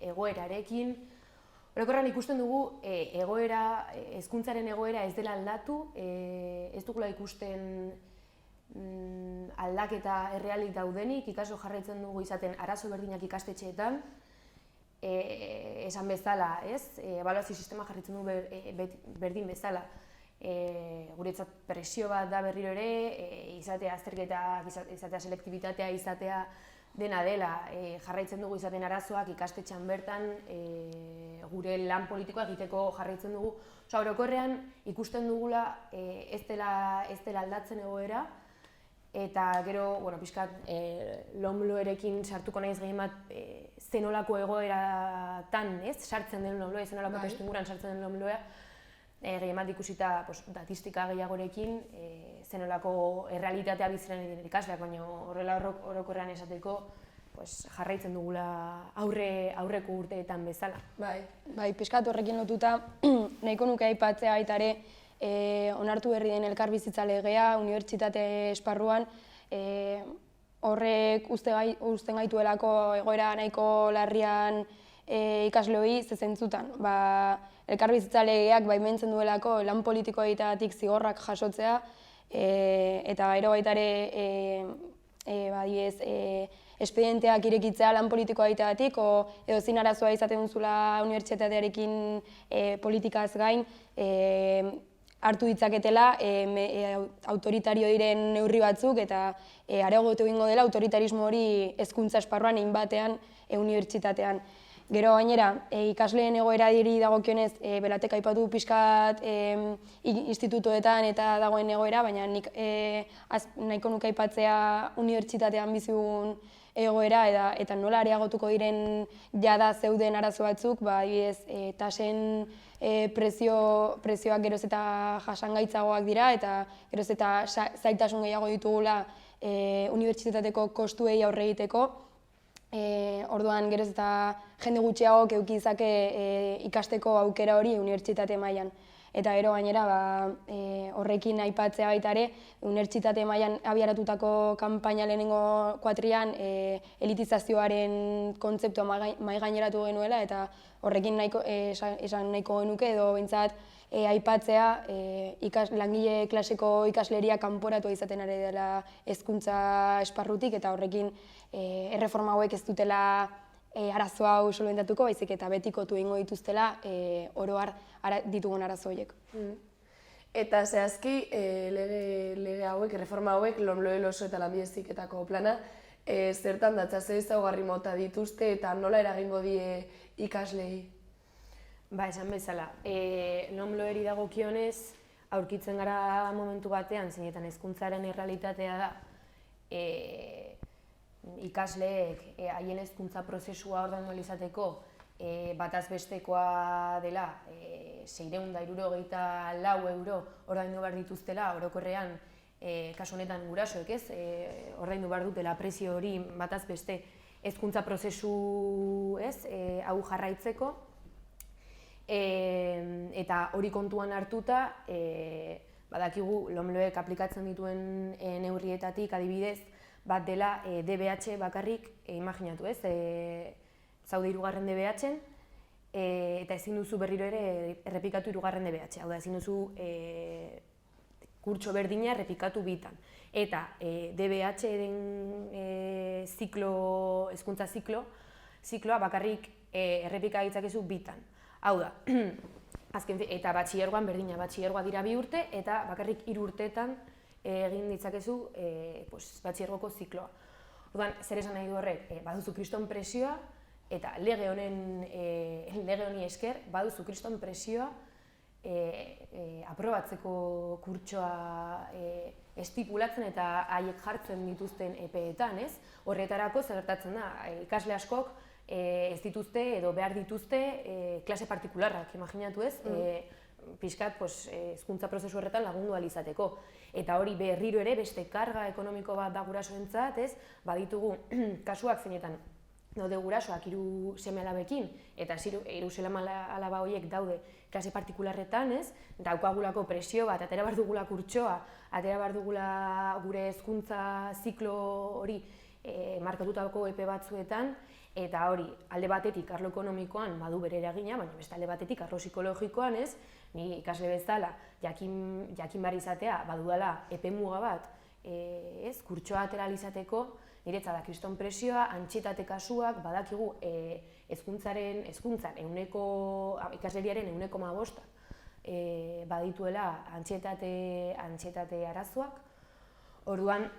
egoerarekin. Orokorrean ikusten dugu hezkuntzaren egoera ez dela aldatu, ez dugula ikusten aldaketa errealik daudenik, ikasle jarraitzen dugu izaten arazo berdinak ikastetxeetan, esan bezala, ebaluazio sistema jarraitzen dugu berdin bezala. Guretzat presio bat da berriro ere, izatea azterketak, izatea selektibitatea, izatea dena dela, jarraitzen dugu izaten arazoak ikastetxean bertan, gure lan politikoa egiteko jarraitzen dugu. Orokorrean ikusten dugula ez dela aldatzen egoera, eta gero, pixkat, LOMLOE-rekin sartuko naiz gehien bat zenolako egoeratan, sartzen den LOMLOE, zenolako testu inguruan sartzen den LOMLOE, gehien bat ikusita datistika gehiagorekin, zenolako errealitatea biziren ikasleak, baina horrela orokorrean esateko jarraitzen dugula aurreko urteetan bezala. Bai, pixkat horrekin lotuta, nahiko nuke aipatzea baita ere, onartu berri den elkarbizitza legea, unibertsitate esparruan, horrek uzten gaituelako egoera nahiko larrian ikasleoi zezentzutan. Elkarbizitza legeak baimentzen duelako lan politiko egiteagatik zigorrak jasotzea, eta gero baita ere espedienteak irekitzea lan politikoa egiteagatik, edo zin arazoa izaten duzula unibertsitatearekin politikaz gain, hartu ditzaketela autoritario diren neurri batzuk eta areagotu egingo dela autoritarismo hori hezkuntza esparruan egin batean unibertsitatean. Gero gainera, ikasleen egoera diri dagokionez, Belatek aipatu pixkat institutoetan eta dagoen egoera, baina nik nahiko nuke aipatzea unibertsitatean bizigun egoera eta nola areagotuko diren jada zeuden arazo batzuk, adibidez, tasen prezioak geroz eta jasangaitzagoak dira eta geroz eta zailtasun gehiago ditugula unibertsitateko kostuei aurre egiteko. Orduan geroz eta jende gutxiago eduki izake ikasteko aukera hori unibertsitate mailan. Eta gero gainera horrekin aipatzea baita ere, unibertsitate mailan abiaratutako kanpaina lehenengo kuatrian elitizazioaren kontzeptua mahai gaineratu genuela eta horrekin esan nahiko genuke edo behintzat aipatzea langile klaseko ikasleria kanporatu izaten ari dela hezkuntza esparrutik eta horrekin erreforma hauek ez dutela arazo hau solventatuko, baizik eta betikotu egingo dituztela oro har ditugun arazo horiek. Eta zehazki lege hauek, erreforma hauek, LOMLOE oso eta lanbide heziketako plana, zertan datza ze ezaugarri mota dituzte eta nola eragingo die ikaslei? Esan bezala, LOMLOE-ri dagokionez aurkitzen gara momentu batean, zeinetan hezkuntzaren errealitatea da, ikasleek haien hezkuntza prozesua ordaindu ahal izateko bataz bestekoa dela 664 euro ordaindu behar dituztela orokorrean, kasu honetan gurasoek ordaindu behar dutela prezio hori bataz beste hezkuntza prozesu hau jarraitzeko, eta hori kontuan hartuta, badakigu LOMLOEk aplikatzen dituen neurrietatik adibidez, bat dela DBH bakarrik, imaginatu ez, zaude 3. DBH-en, eta ezin duzu berriro ere errepikatu 3. DBH, hau da ezin duzu kurtso berdina errepikatu bitan. Eta DBH-en hezkuntza zikloa bakarrik errepika ditzakezu bitan. Hau da, eta batxilergoan berdina, batxilergoa dira 2 urte eta bakarrik 3 urteetan egin ditzakezu batxilergoko zikloa. Orduan, zer esan nahi du horrek, baduzu kriston presioa eta lege honi esker baduzu kriston presioa aprobatzeko kurtsoa estipulatzen eta haiek jartzen dituzten epeetan, ez? Horretarako zer gertatzen da, ikasle askok ez dituzte edo behar dituzte klase partikularrak, imaginatu ez? Pixkat hezkuntza prozesu horretan lagundu ahal izateko. Eta hori berriro ere beste karga ekonomiko bat da gurasoentzat, ez? Baditugu kasuak zeinetan daude gurasoak 3 seme-alabekin eta 3 seme-alaba horiek daude klase partikularretan, ez? Daukagulako presio bat, atera behar dugula kurtsoa, atera behar dugula gure hezkuntza ziklo hori markatutako epe batzuetan, eta hori, alde batetik arlo ekonomikoan badu bere eragina, baina beste alde batetik arlo psikologikoan, ez? Ni ikasle bezala jakin behar izatea badudala epe muga bat, ez? Kurtsoa atera ahal izateko, niretzat da kriston presioa, antsietate kasuak, badakigu hezkuntzan ikasleriaren 15% badituela antsietate arazoak. Orduan,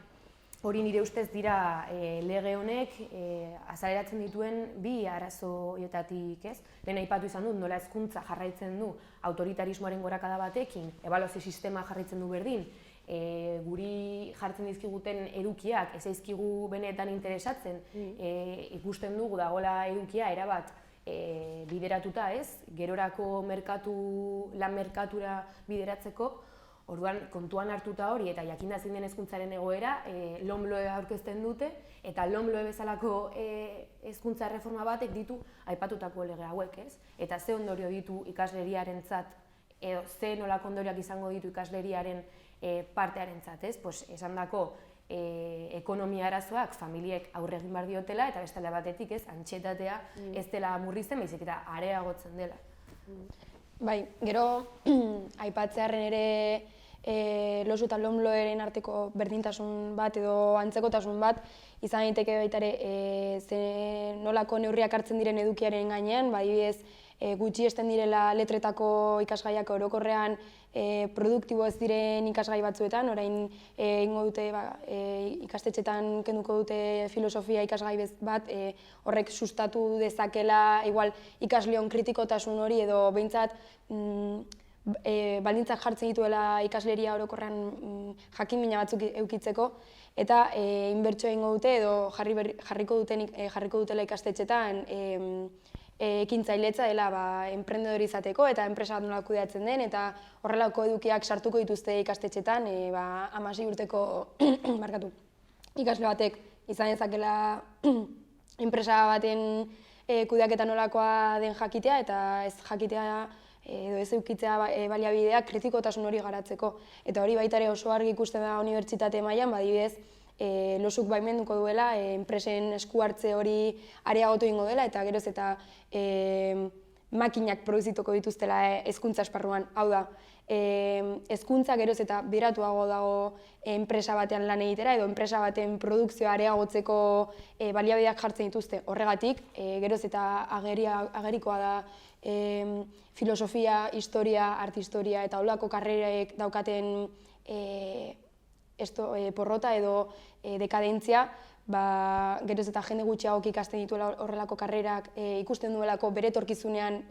hori nire ustez dira lege honek azaleratzen dituen 2 arazoetatik, ez? Lehen aipatu izan dut, nola hezkuntza jarraitzen du autoritarismoaren gorakada batekin, ebaluazio sistema jarraitzen du berdin, guri jartzen dizkiguten edukiak ez zaizkigu benetan interesatzen, ikusten dugu dagoela edukia erabat bideratuta, ez? Gerorako lan merkatura bideratzeko. Orduan, kontuan hartuta hori eta jakinda zein den hezkuntzaren egoera, LOMLOE aurkezten dute, eta LOMLOE bezalako hezkuntza erreforma batek ditu aipatutako lege hauek, ez? Eta ze ondorio ditu ikasleriarentzat, edo ze nolako ondorioak izango ditu ikasleriaren partearentzat, ez? Esandako ekonomia arazoak familiek aurre egin behar diotela, eta beste alde batetik, ez? Antsietatea ez dela murrizten, baizik eta areagotzen dela. Bai, gero aipatzearren ere LOSU eta LOMLOEren arteko berdintasun bat edo antzekotasun bat izan daiteke baita ere nolako neurriak hartzen diren edukiaren gainean, adibidez gutxiesten direla letretako ikasgaiak orokorrean produktibo ez diren ikasgai batzuetan, orain egingo dute ikastetxetan kenduko dute filosofia ikasgai bat, horrek sustatu dezakela igual ikasleon kritikotasun hori edo behintzat baldintzak jartzen dituela ikasleria orokorrean jakin-mina batzuk edukitzeko, eta inbertsio egingo dute edo jarriko dutela ikastetxetan ekintzailetza dela enprendedor izateko eta enpresa bat nola kudeatzen den, eta horrelako edukiak sartuko dituzte ikastetxetan 16 urteko ikasle batek izan dezakela enpresa baten kudeaketa nolakoa den jakitea eta ez jakitea edo ez eukitzea baliabideak kritikotasun hori garatzeko. Eta hori baita ere oso argi ikusten da unibertsitate mailan, adibidez, LOSUk baimenduko duela, enpresen esku hartze hori areagotu egingo dela, eta geroz eta makinak produzituko dituztela hezkuntza esparruan. Hau da, hezkuntza geroz eta biratuago dago enpresa batean lan egitera, edo enpresa baten produkzioa areagotzeko baliabideak jartzen dituzte. Horregatik, geroz eta agerikoa da filosofia, historia, artistoria eta holako karrerek daukaten porrota edo dekadentzia, geroz eta jende gutxiagok ikasten dituela horrelako karrerak ikusten duelako bere etorkizunean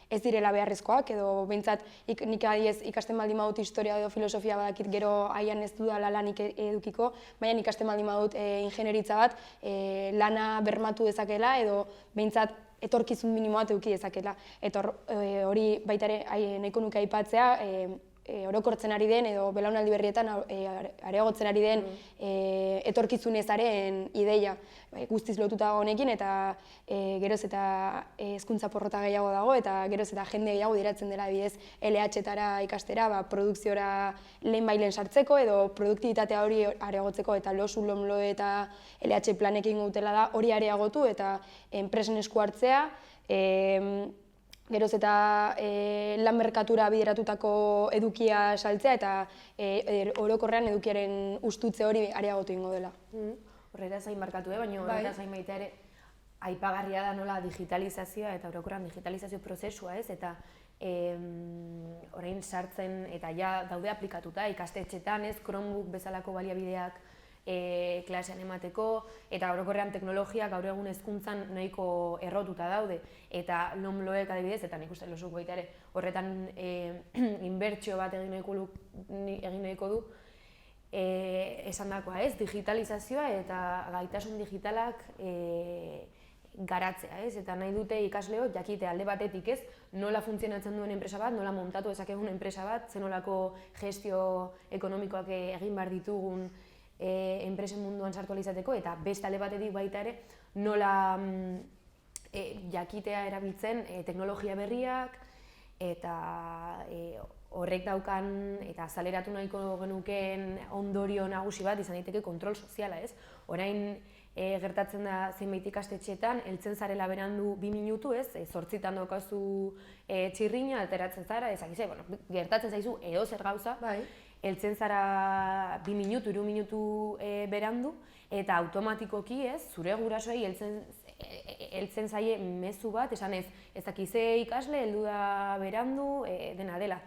ez direla beharrezkoak, edo behintzat nik adiez ikasten baldin badut historia edo filosofia badakit gero haian ez dudala lanik edukiko, baina ikasten baldin badut ingenieritza bat lana bermatu dezakela edo behintzat etorkizun minimo bat eduki dezakela. Eta hori baita ere nahiko nuke aipatzea, orokortzen ari den edo belaunaldi berrietan areagotzen ari den etorkizunezaren ideia. Guztiz lotuta honekin eta geroz eta hezkuntza porrota gehiago dago eta geroz eta jende gehiago diratzen dela bidez LH-etara ikastera, produkziora lehenbailen sartzeko edo produktibitatea hori areagotzeko eta LOMLO eta LH planekin gutela da hori areagotu eta enpresen esku hartzea, geroz eta lan merkatura bideratutako edukia saltzea eta orokorrean edukiaren ustutze hori areagotu ingo dela. Horreta zain markatu, baina horreta zain baita ere aipagarria da nola digitalizazioa eta orokorrean digitalizazio prozesua ez, eta orain sartzen eta ja daude aplikatuta ikastetxetan ez, Chromebook bezalako baliabideak klasean emateko, eta orokorrean teknologiak gaur egun hezkuntzan nahiko errotuta daude, eta LOMLOek adibidez, eta nik uste losuk baita ere, horretan inbertsio bat egin nahiko du, esandakoa ez, digitalizazioa eta gaitasun digitalak garatzea ez, eta nahi dute ikasleok jakite alde batetik ez, nola funtzionatzen duen enpresa bat, nola montatu dezakegun enpresa bat, zenolako gestio ekonomikoak egin behar ditugun enpresen munduan sartu alizateko, eta beste alde batetik baita ere nola jakitea erabiltzen teknologia berriak eta horrek daukan eta azaleratu nahiko genukeen ondorio nagusi bat izan daiteke kontrol soziala ez. Orain gertatzen da zenbait ikastetxeetan, heltzen zarela berandu 2 minutu ez, 8etan daukazu txirrina, alteratzen zara, ezakize, gertatzen zaizu edozer gauza, heltzen zara 2 minutu, 3 minutu berandu, eta automatikoki ez, zure gurasoei heltzen zaie mezu bat, esan ez dakize ikasle, heldu da berandu, dena dela.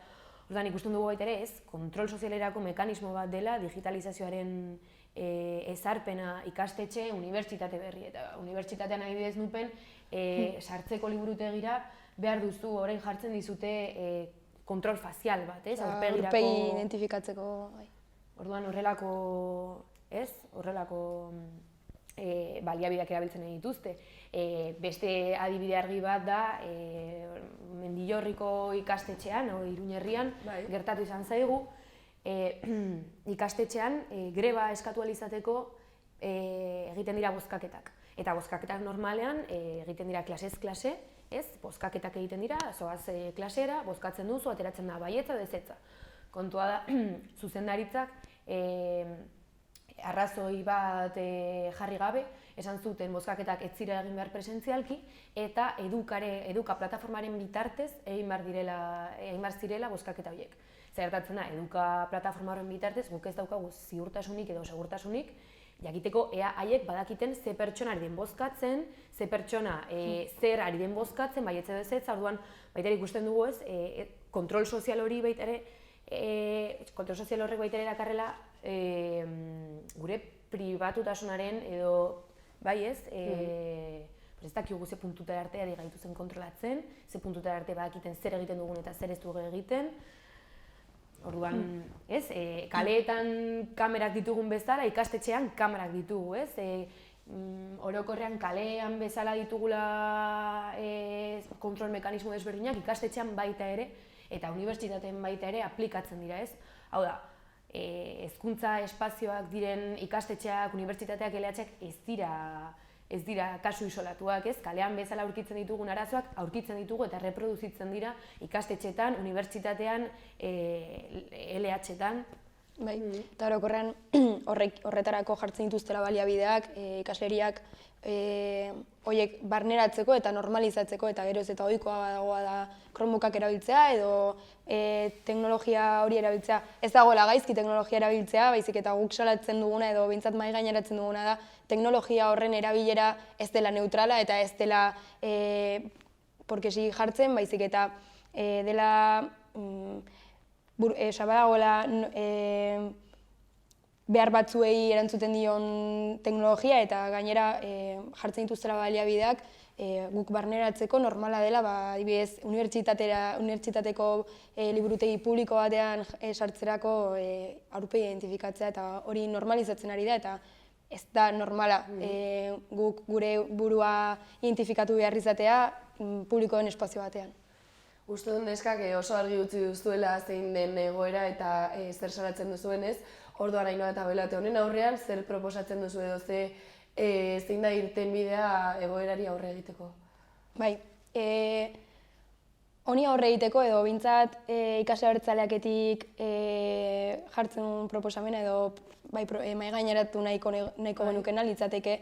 Orduan ikusten dugu baita ere ez, kontrol sozialerako mekanismo bat dela digitalizazioaren ezarpena ikastetxe, unibertsitate berri, eta unibertsitatean adibidez nupen sartzeko liburutegira behar duzu orain jartzen dizute kontrol fazial bat, ez? Aurpegi identifikatzeko. Orduan horrelako, ez? Horrelako baliabideak erabiltzen dituzte. Beste adibide argi bat da, Mendillorriko ikastetxean, Iruñerrian, gertatu izan zaigu, ikastetxean greba eskatu ahal izateko egiten dira bozkaketak. Eta bozkaketak normalean egiten dira klasez klase, ez? Bozkaketak egiten dira, zoaz klasera, bozkatzen duzu, ateratzen da baietza edo ezetza. Kontua da, zuzendaritzak arrazoi bat jarri gabe, esan zuten bozkaketak ez zirela egin behar presentzialki, eta eduka plataformaren bitartez egin behar zirela bozkaketa horiek. Zertatzen da, eduka plataforma horren bitartez, guk ez daukagu ziurtasunik edo segurtasunik, jakiteko ea haiek badakiten ze pertsona ari den bozkatzen, ze pertsona zer ari den bozkatzen, baietza edo ezetza, orduan baita ere ikusten dugu ez, kontrol sozial hori baita ere, kontrol sozial horrek baita ere erakarrela gure pribatutasunaren edo, bai ez, ez dakigu ze puntutara arte ari gaituzen kontrolatzen, ze puntutara arte badakiten zer egiten dugun eta zer ez dugu egiten. Orduan, ez, kaleetan kamerak ditugun bezala, ikastetxean kamerak ditugu, ez? Orokorrean kalean bezala ditugula kontrol mekanismo desberdinak, ikastetxean baita ere, eta unibertsitateen baita ere aplikatzen dira, ez? Hau da, hezkuntza espazioak diren ikastetxeak, unibertsitateak, LH-ak ez dira kasu isolatuak, ez? Kalean bezala aurkitzen ditugun arazoak, aurkitzen ditugu eta reproduzitzen dira ikastetxetan, unibertsitatean, LH-etan. Bai, eta orokorrean horretarako jartzen dituztela baliabideak, ikasleriak horiek barneratzeko eta normalizatzeko eta geroz eta ohikoa dagoa da Chromebookak erabiltzea edo teknologia hori erabiltzea. Ez dagoela gaizki teknologia erabiltzea, baizik eta guk salatzen duguna edo behintzat mahai gaineratzen duguna da teknologia horren erabilera ez dela neutrala eta ez dela porkesi jartzen, baizik eta dela badagoela behar batzuei erantzuten dion teknologia eta gainera jartzen dituztela baliabideak guk barneratzeko normala dela, adibidez, unibertsitateko liburutegi publiko batean sartzerako aurpegi identifikatzea eta hori normalizatzen ari da eta ez da normala guk gure burua identifikatu behar izatea publikoen espazio batean. Uste dut neskak oso argi utzi duzuela zein den egoera eta zer salatzen duzuen ez. Orduan Ainhoa eta Belote honen aurrean zer proposatzen duzu edo zein da irtenbidea egoerari aurre egiteko? Bai, honi aurre egiteko edo bintzat ikasle abertzaleaketik jartzen duen proposamena edo mahai gaineratu nahiko genukena litzateke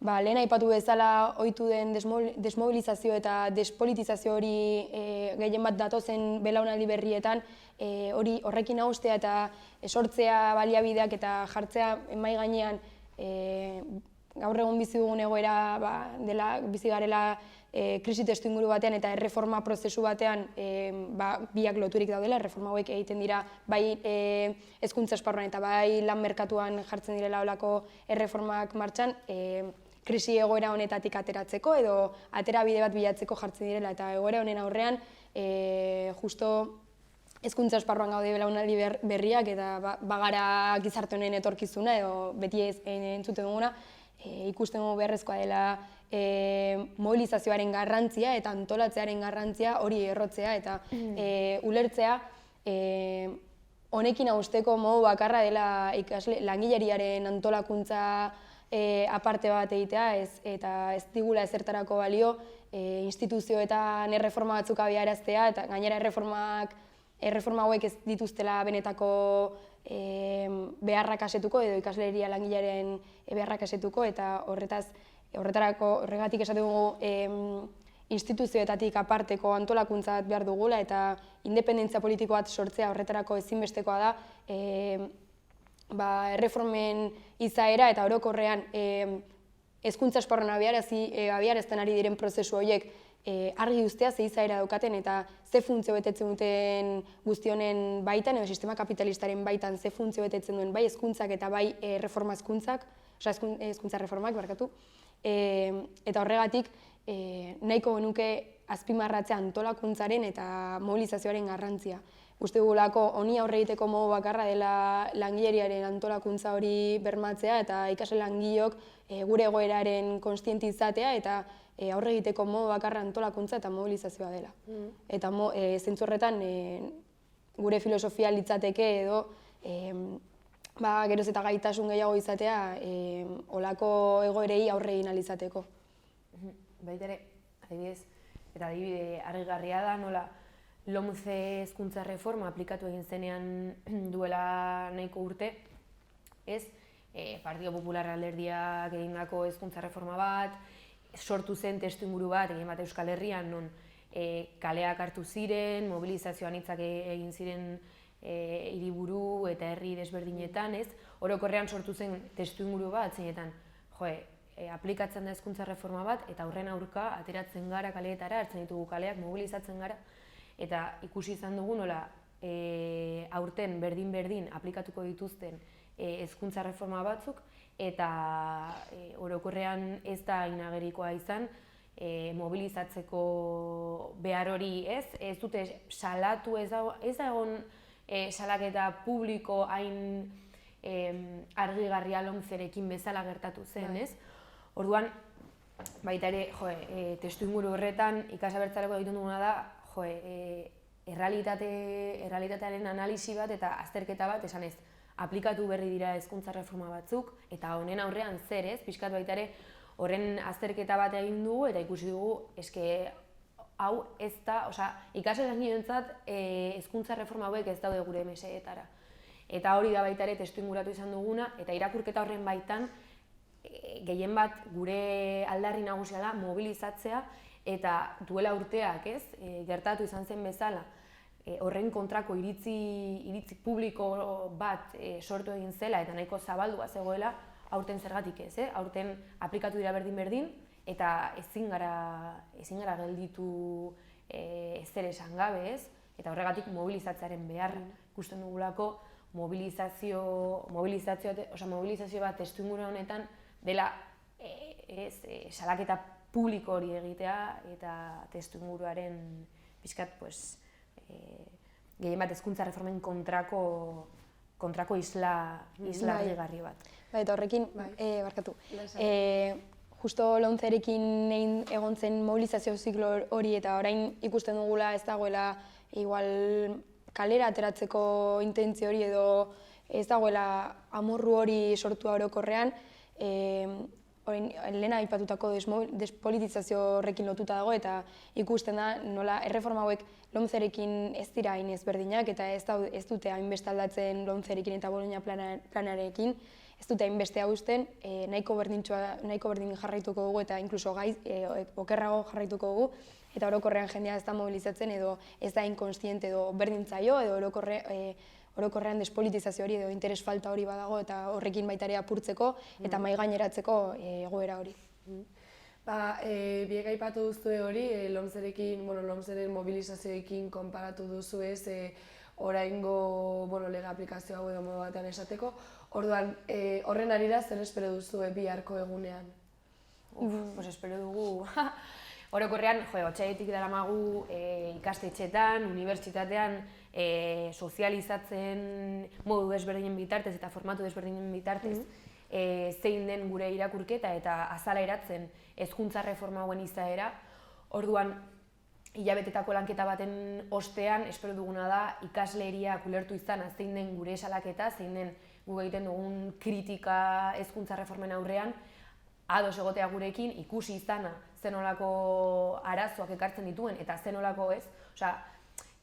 lehen aipatu bezala ohitu den desmobilizazio eta despolitizazio hori gehien bat datozen belaunaldi berrietan horrekin haustea eta sortzea baliabideak eta jartzea mahai gainean gaur egun bizi dugun egoera bizi garela krisi testuinguru batean eta erreforma prozesu batean biak loturik daudela, erreforma hauek egiten dira bai hezkuntza esparruan eta bai lan merkatuan jartzen direla holako erreformak martxan, krisi egoera honetatik ateratzeko edo aterabide bat bilatzeko jartzen direla eta egoera honen aurrean justo hezkuntza esparruan gaude belaunaldi berriak eta bagara gizarte honen etorkizuna edo beti entzuten duguna, ikusten dugu beharrezkoa dela mobilizazioaren garrantzia eta antolatzearen garrantzia hori errotzea eta ulertzea honekin hausteko modu bakarra dela langileriaren antolakuntza aparte bat egitea eta ez digula ezertarako balio instituzioetan erreforma batzuk abiaraztea eta gainera erreforma hauek ez dituztela benetako beharrak asetuko edo ikasleria langilearen beharrak asetuko eta horregatik esaten dugu instituzioetatik aparteko antolakuntza bat behar dugula eta independentzia politiko bat sortzea horretarako ezinbestekoa da erreformen izaera eta orokorrean hezkuntza esparruan abiarazten ari diren prozesu horiek argi uztea ze izaera daukaten eta ze funtzio betetzen duten guztionen baitan edo sistema kapitalistaren baitan ze funtzio betetzen duen bai hezkuntzak eta bai hezkuntza reformak barkatu. Eta horregatik nahiko genuke azpimarratzea antolakuntzaren eta mobilizazioaren garrantzia. Uste dugulako honi aurre egiteko modu bakarra dela langileriaren antolakuntza hori bermatzea eta ikasle langileok gure egoeraren kontzientizatea eta aurre egiteko modu bakarra antolakuntza eta mobilizazioa dela. Eta zentzu horretan gure filosofia litzateke edo geroz eta gaitasun gehiago izatea olako egoerei aurre egin ahal izateko. Baita ere, adibide argigarria da nola LOMCE hezkuntza reforma aplikatu egin zenean duela nahiko urte, Partido Popular alderdiak egindako hezkuntza reforma bat, sortu zen testuinguru bat, egin bat Euskal Herrian, non kaleak hartu ziren, mobilizazioan hitzak egin ziren hiriburu eta herri desberdinetan, orokorrean sortu zen testuinguru bat, zeinetan, aplikatzen da hezkuntza reforma bat, eta horren aurka ateratzen gara kaleetara, hartzen ditugu kaleak, mobilizatzen gara, eta ikusi izan dugu nola aurten berdin-berdin aplikatuko dituzten hezkuntza reforma batzuk, eta orokorrean ez da inagerikoa izan, mobilizatzeko behar hori ez dute salatu, ez da egon salaketa publiko hain argigarria LOMCErekin bezala gertatu zen, ez? Orduan, baita ere, testuinguru horretan ikasle abertzaleko egiten duguna da, errealitatearen analisi bat eta azterketa bat, esan ez, aplikatu berri dira hezkuntza reforma batzuk, eta honen aurrean zer ez, pixkat baita ere, horren azterketa bat egin dugu, eta ikusi dugu, eske hau ez da, ikasle langileontzat hezkuntza reforma hauek ez daude gure meseetara. Eta hori da baita ere testuinguratu izan duguna, eta irakurketa horren baitan, gehien bat gure aldarri nagusia da mobilizatzea, eta duela urteak, gertatu izan zen bezala, horren kontrako iritzi publiko bat sortu egin zela eta nahiko zabaldua zegoela, aurten zergatik ez, aurten aplikatu dira berdin-berdin, eta ezin gara gelditu ezer esan gabe, eta horregatik mobilizatzearen beharra ikusten dugulako mobilizazio bat testuinguru honetan dela salaketa publiko hori egitea eta testuinguruaren pixkat gehien bat hezkuntza reformen kontrako isla argigarri bat. Eta horrekin, barkatu, justo lomcerekin egon zen mobilizazio ziklo hori eta orain ikusten dugula ez dagoela igual kalera ateratzeko intentzio hori edo ez dagoela amorru hori sortua orokorrean, lehena aipatutako despolitizazio horrekin lotuta dago eta ikusten da nola erreforma hauek lomcerekin ez dira hain ezberdinak eta ez dute hainbeste aldatzen lomcerekin eta Bologna planarekin, ez dute hainbeste hausten, nahiko berdin jarraituko dugu eta inkluso okerrago jarraituko dugu eta orokorrean jendea ez da mobilizatzen edo ez da inkonstiente edo berdintzaio edo orokorrean despolitizazio hori edo interes falta hori badago eta horrekin baita ere apurtzeko eta mahaigaineratzeko egoera hori. Biek aipatu duzue hori, lomceren mobilizazioekin konparatu duzu ez oraingo lege aplikazio hau edo modu batean esateko. Orduan, horren arira zer espero duzu biharko egunean? Pues espero dugu. Orokorrean, otsailetik daramagu ikastetxeetan, unibertsitatean, sozializatzen modu desberdinen bitartez eta formatu desberdinen bitartez zein den gure irakurketa eta azaleratzen hezkuntza reforma hauen izaera. Orduan, hilabetetako lanketa baten ostean, espero duguna da ikasleriak ulertu izana zein den gure salaketa, zein den guk egiten dugun kritika hezkuntza reformen aurrean, ados egotea gurekin, ikusi izana zenolako arazoak ekartzen dituen eta zenolako ez,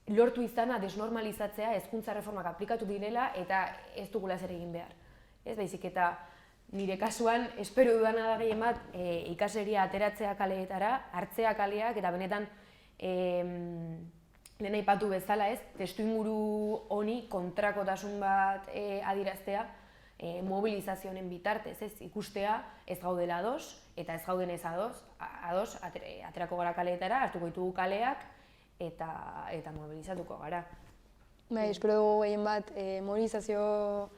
lortu izana desnormalizatzea hezkuntza reformak aplikatu direla eta ez dugula zer egin behar. Ez baizik eta nire kasuan espero dudana da gehien bat ikasleria ateratzea kaleetara, hartzea kaleak eta benetan lehen aipatu bezala ez, testuinguru honi kontrakotasun bat adieraztea mobilizazioen bitartez, ez ikustea ez gaudela ados eta ez gauden ez ados, aterako gara kaleetara, hartuko ditugu kaleak eta mobilizatuko gara. Espero dugu gehien bat mobilizazio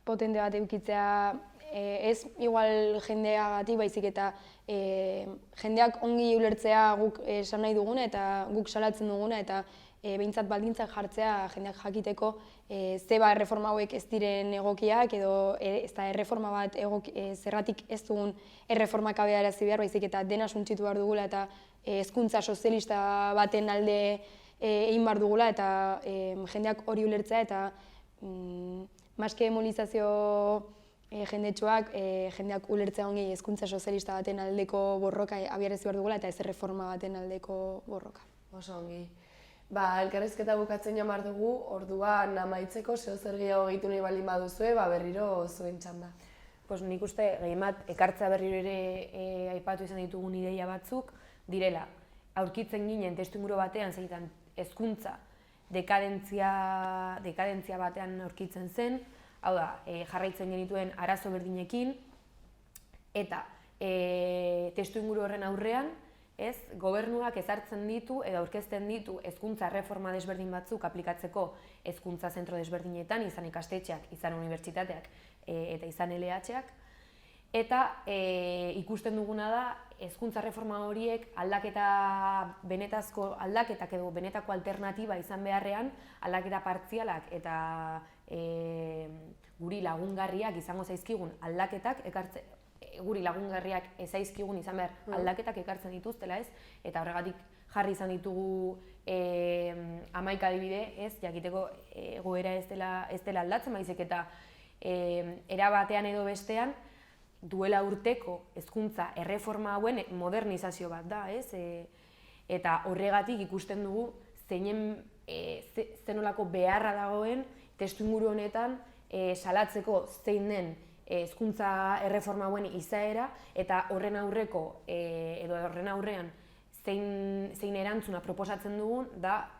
potente bat edukitzea ez igual jendeagatik baizik eta jendeak ongi ulertzea guk esan nahi duguna eta guk salatzen duguna eta behintzat baldintzak jartzea jendeak jakiteko zeba erreforma hauek ez diren egokiak edo ez da erreforma bat zergatik ez dugun erreformak abiarazi behar baizik eta dena suntsitu behar dugula eta hezkuntza sozialista baten alde egin behar dugula eta jendeak hori ulertzea eta maske mobilizazio jendetsuak jendeak ulertzea ongi hezkuntza sozialista baten aldeko borroka abiarazi behar dugula eta ez erreforma baten aldeko borroka. Oso ongi. Elkarrizketa bukatzen joan behar dugu, orduan amaitzeko zeo zer gehiago gehitu nahi baldin baduzue, berriro zuen txanda. Nik uste gehien bat ekartzea berriro ere aipatu izan ditugun ideia batzuk direla. Aurkitzen ginen testuinguru batean zeitan hezkuntza dekadentzia batean aurkitzen zen, hau da, jarraitzen genituen arazo berdinekin eta testuinguru horren aurrean gobernuak ezartzen ditu edo aurkezten ditu hezkuntza erreforma desberdin batzuk aplikatzeko hezkuntza zentro desberdinetan, izan ikastetxeak, izan unibertsitateak eta izan LH-ak. Eta ikusten duguna da hezkuntza erreforma horiek benetazko aldaketak edo benetako alternatiba izan beharrean aldaketa partzialak eta guri lagungarriak izango zaizkigun aldaketak guri lagungarriak ez zaizkigun izan behar aldaketak ekartzen dituztela ez, eta horregatik jarri izan ditugu 11 adibide ez, jakiteko egoera ez dela aldatzen baizik eta era batean edo bestean duela urteko hezkuntza erreforma hauen modernizazio bat da ez, eta horregatik ikusten dugu zenolako beharra dagoen testuinguru honetan salatzeko zein den hezkuntza erreforma hauen izaera eta horren aurreko edo horren aurrean zein erantzuna proposatzen dugun da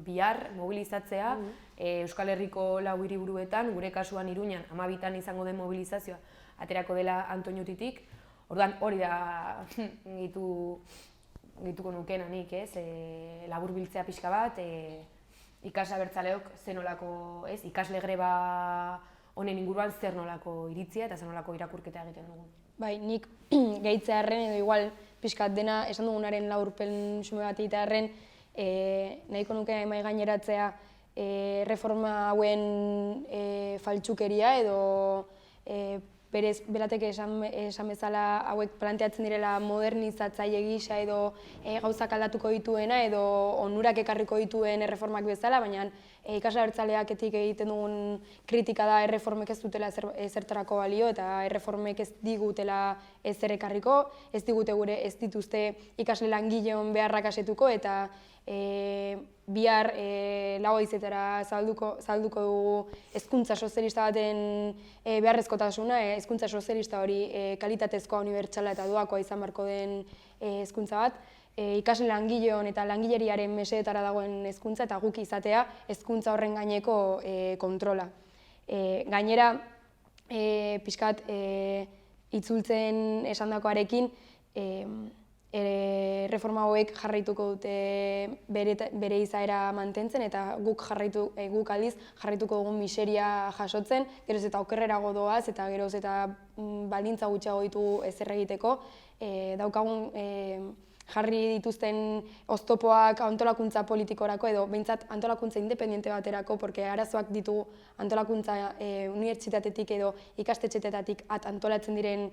bihar mobilizatzea Euskal Herriko 4 hiriburuetan, gure kasuan Iruñan 12 izango den mobilizazioa aterako dela Antoñutitik. Orduan hori da gehituko nukena nik, laburbiltzea pixka bat, ikasle abertzaleok zenolako, ikasle greba honen inguruan zer nolako iritzia eta zer nolako irakurketa egiten dugun. Bai, nik gehitzearren edo igual pixkat dena esan dugunaren laburpen xume bat egitearren nahiko nuke mahai gaineratzea reforma hauen faltsukeria edo berez belateke esan bezala hauek planteatzen direla modernizatzaile gisa edo gauzak aldatuko dituena edo onurak ekarriko dituen erreformak bezala, baina ikasle abertzaleaketik egiten dugun kritika da erreformek ez dutela ezertarako balio eta erreformek ez digutela ezer ekarriko, ez dituzte ikasle langileon beharrak asetuko eta bihar lau haizetara zabalduko dugu hezkuntza sozialista baten beharrezkotasuna, hezkuntza sozialista hori kalitatezkoa, unibertsala eta doakoa izan beharko den hezkuntza bat, ikasle langileon eta langileriaren mesedetara dagoen hezkuntza eta guk izatea hezkuntza horren gaineko kontrola. Gainera, pixkat itzultzen esandakoarekin, reforma hauek jarraituko dute bere izaera mantentzen eta guk aldiz jarraituko dugun miseria jasotzen, geroz eta okerrerago doaz eta geroz eta baldintza gutxiago ditugu ezer egiteko. Daukagun jarri dituzten oztopoak antolakuntza politikorako edo behintzat antolakuntza independiente baterako, porque arazoak ditugu antolakuntza unibertsitatetik edo ikastetxeetatik antolatzen diren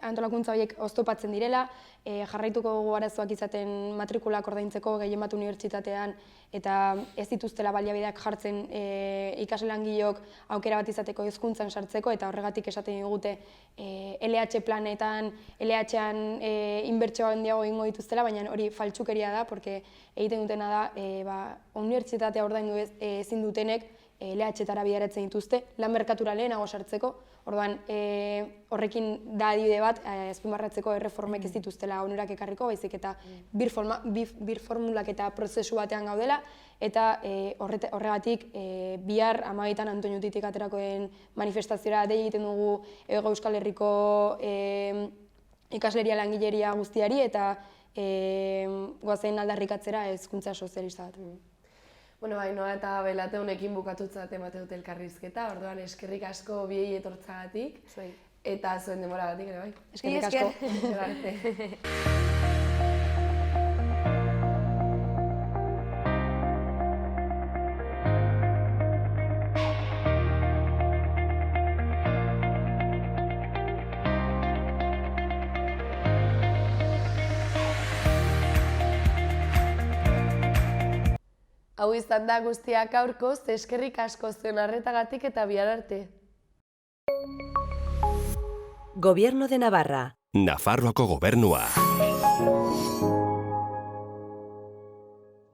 antolakuntza horiek oztopatzen direla, jarraituko dugu arazoak izaten matrikulak ordaintzeko gehien bat unibertsitatean eta ez dituztela baliabideak jartzen ikasle langileok aukera bat izateko hezkuntzan sartzeko eta horregatik esaten digute LH planetan, LH-an inbertsio handiago egingo dituztela, baina hori faltsukeria da, porque egiten dutena da unibertsitatea ordaindu ezin dutenek LH-etara bideratzen dituzte, lan merkatura lehenago sartzeko, orduan horrekin da adibide bat azpimarratzeko erreformek ez dituztela onurak ekarriko, baizik eta bir formulak eta prozesu batean gaudela, eta horregatik bihar 12 Antoñutitik aterako den manifestaziora dei egiten dugu Hego Euskal Herriko ikasleria langileria guztiari eta goazen aldarrikatzera hezkuntza sozialista bat. Bueno, Ainhoa eta Belate honekin bukatutzat emate dute elkarrizketa, orduan eskerrik asko biei etortzagatik eta zuen denboragatik ere bai. Eskerrik asko. Hau izan da guztiak gaurkoz, eskerrik asko zuen arretagatik eta bihar arte. Gobierno de Navarra. Nafarroako gobernua.